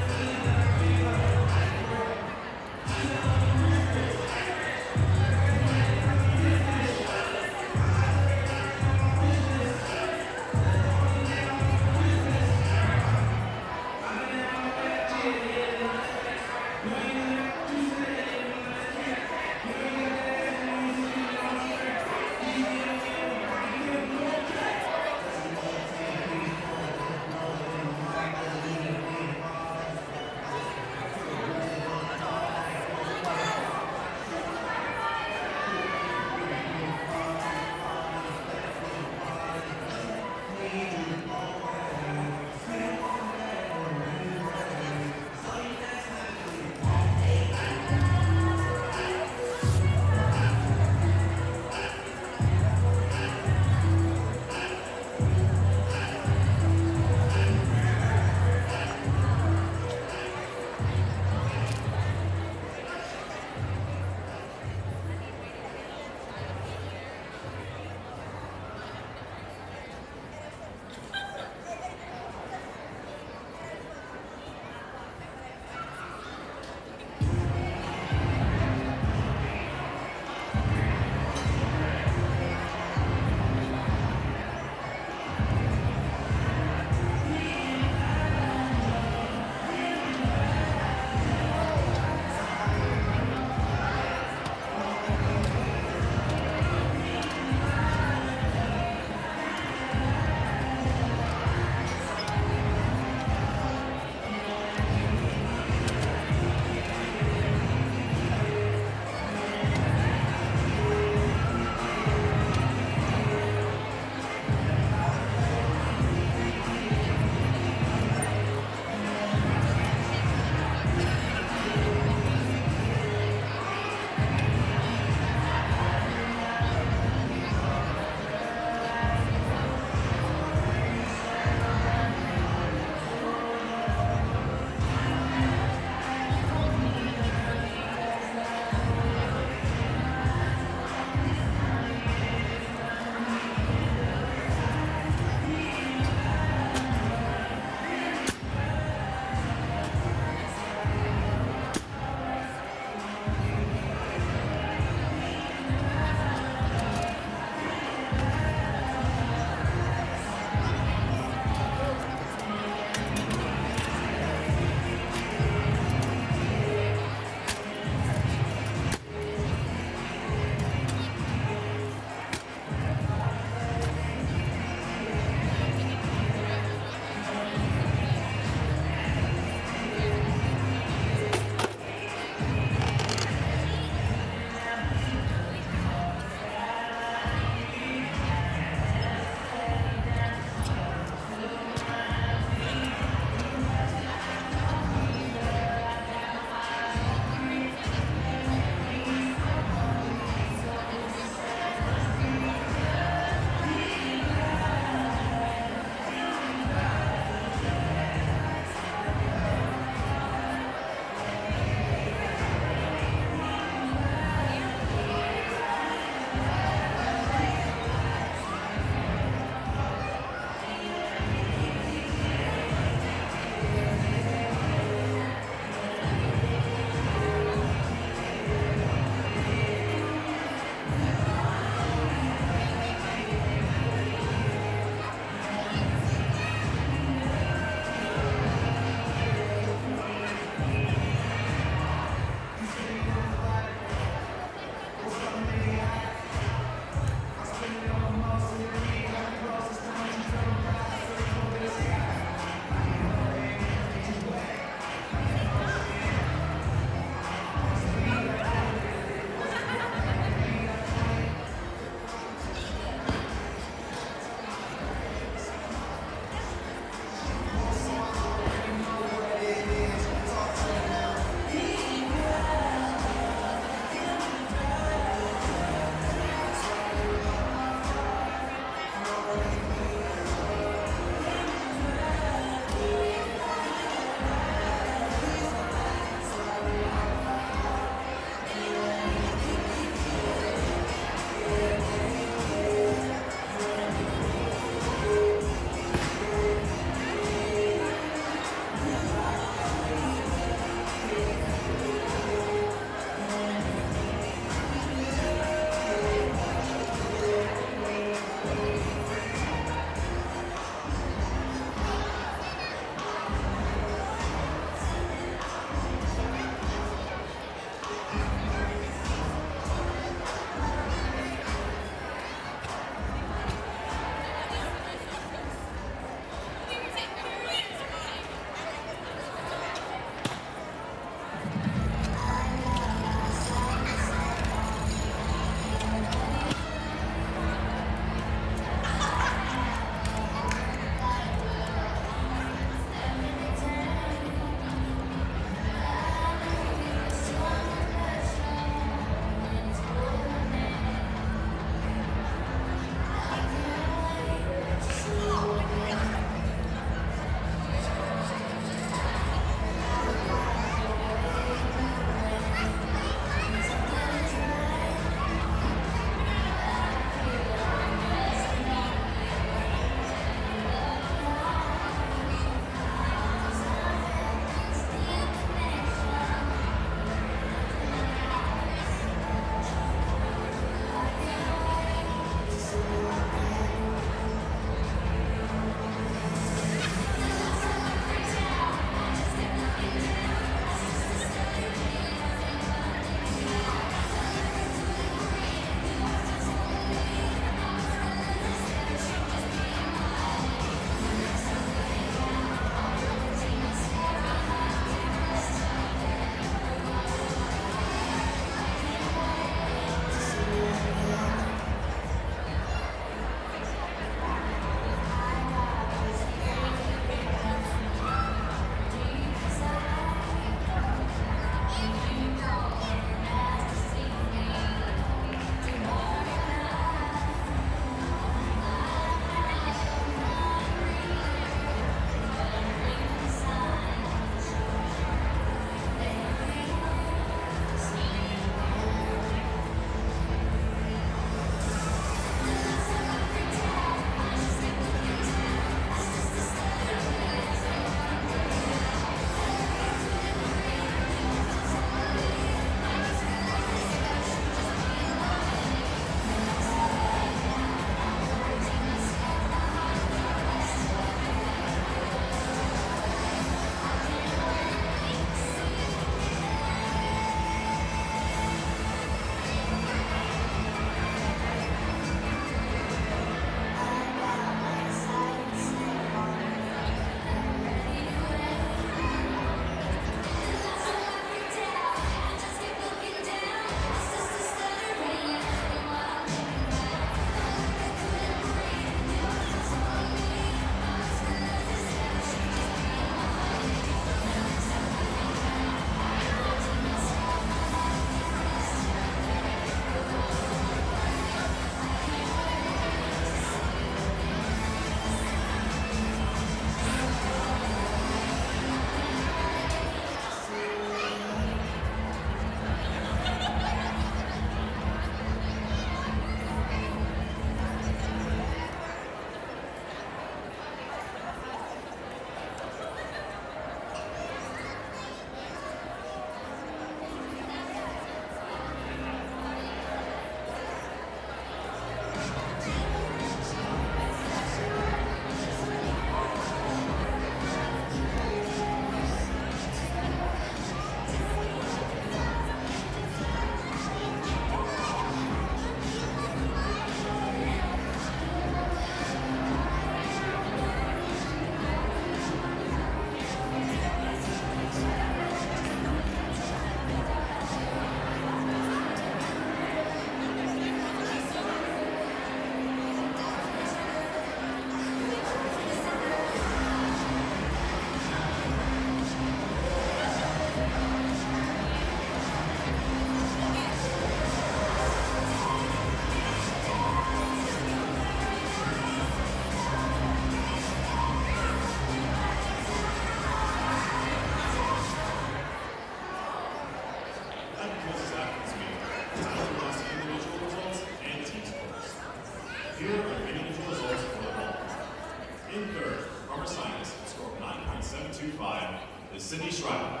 E: Sydney Schreiber.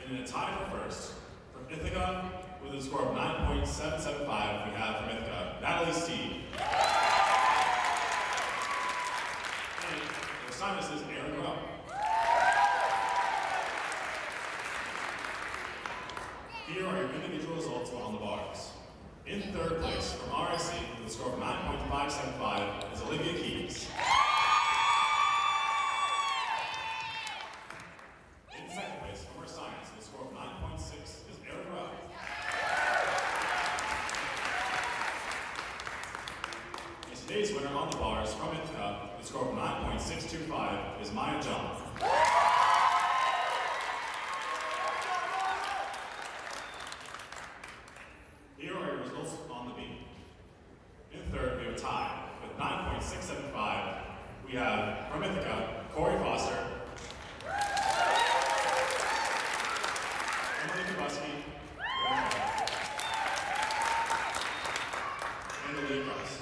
E: In a tie for first, from Ithaca, with a score of 9.775, we have from Ithaca, Natalie Steed. And Ursinus is Aaron Rowe. Here are your individual results on the bars. In third place, from RIC, with a score of 9.575, is Olivia Keys. In second place, from Ursinus, with a score of 9.6, is Aaron Rowe. And today's winner on the bars, from Ithaca, with a score of 9.625, is Maya John. Here are your results on the beat. In third, we have a tie with 9.675. We have from Ithaca, Corey Foster, Emily Kubuski, and the lead price.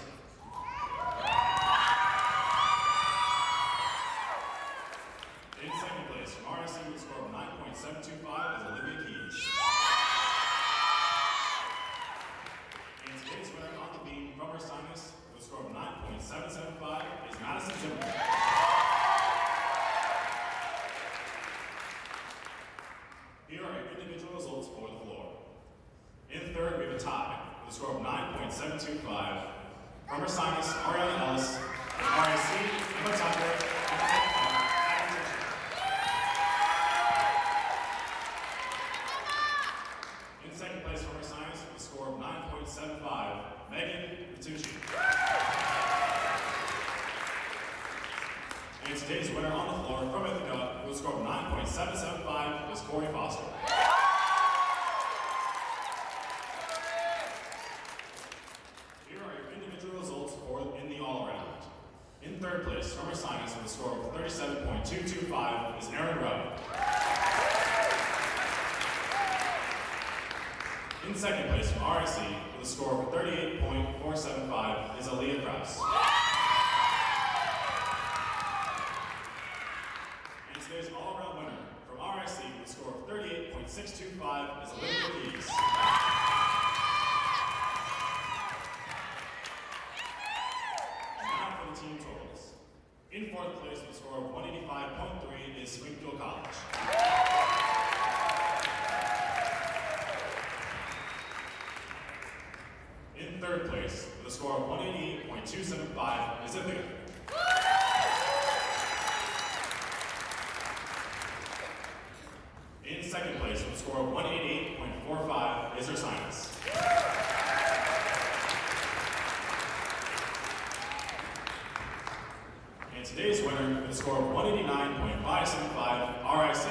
E: In second place, from RIC with a score of 9.725 is Olivia Keys. And today's winner on the beam from Ursinus with a score of 9.775 is Madison Zimmerman. Here are your individual results for the floor. In third, we have a tie with a score of 9.725 from Ursinus, Ariana Ellis, from RIC, Emma Tucker, and Adam Richard. In second place from Ursinus with a score of 9.75, Megan Virtucci. And today's winner on the floor from Ithaca with a score of 9.775 is Corey Foster. Here are your individual results in the all-around. In third place from Ursinus with a score of 37.225 is Aaron Rowe. In second place from RIC with a score of 38.475 is Aaliyah Krause. And today's all-around winner from RIC with a score of 38.625 is Olivia Keys. And now for the team totals. In fourth place with a score of 185.3 is Springfield College. In third place, with a score of 188.275, is Ithaca. In second place, with a score of 188.45, is Ursinus. And today's winner, with a score of 189.575, RIC.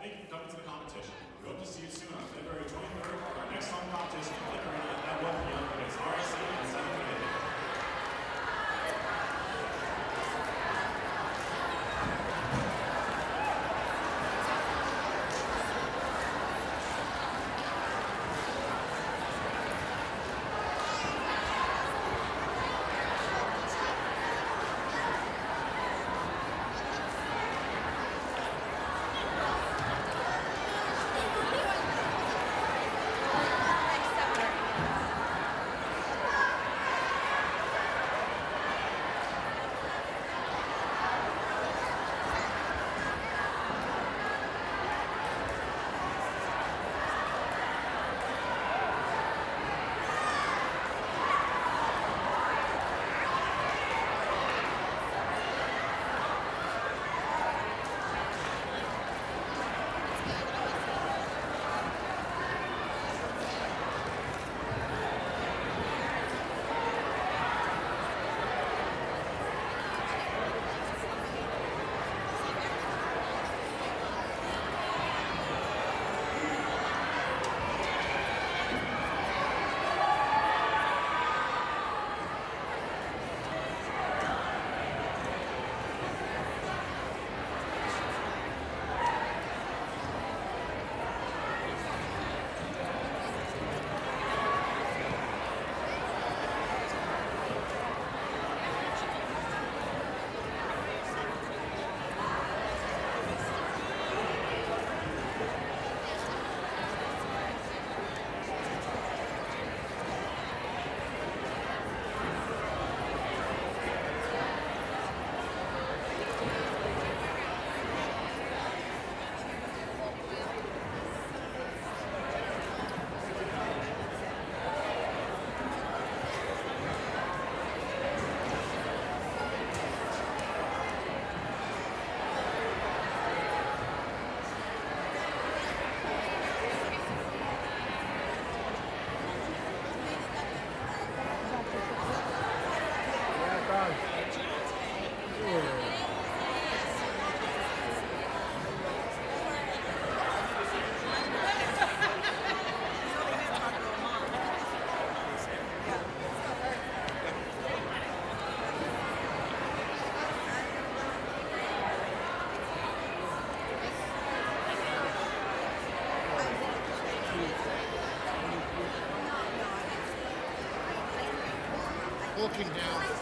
E: Thank you for coming to the competition. We hope to see you soon on February 23rd for our next home competition in Lake Arena at 1 p.m. against RIC and 7th Grade.
F: looking down.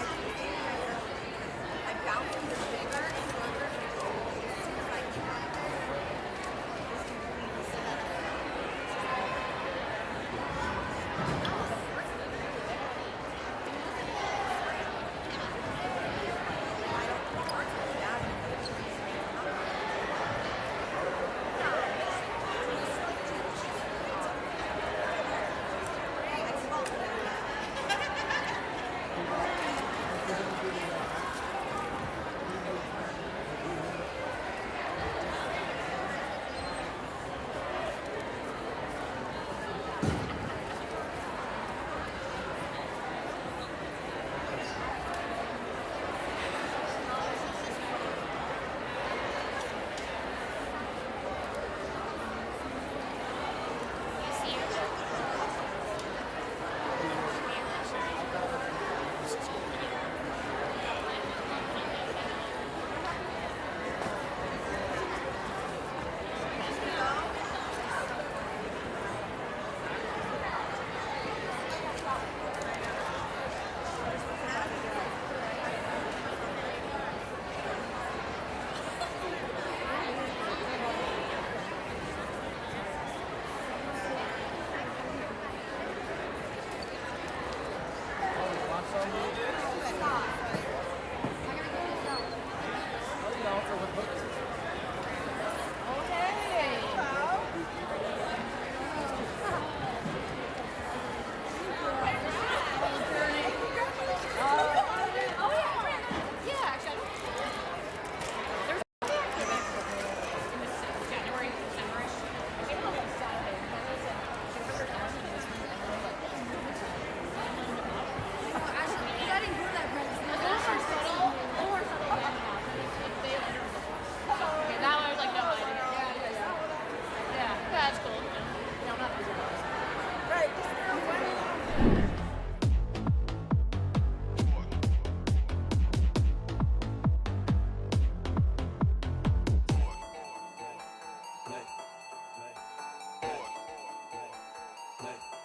G: Play.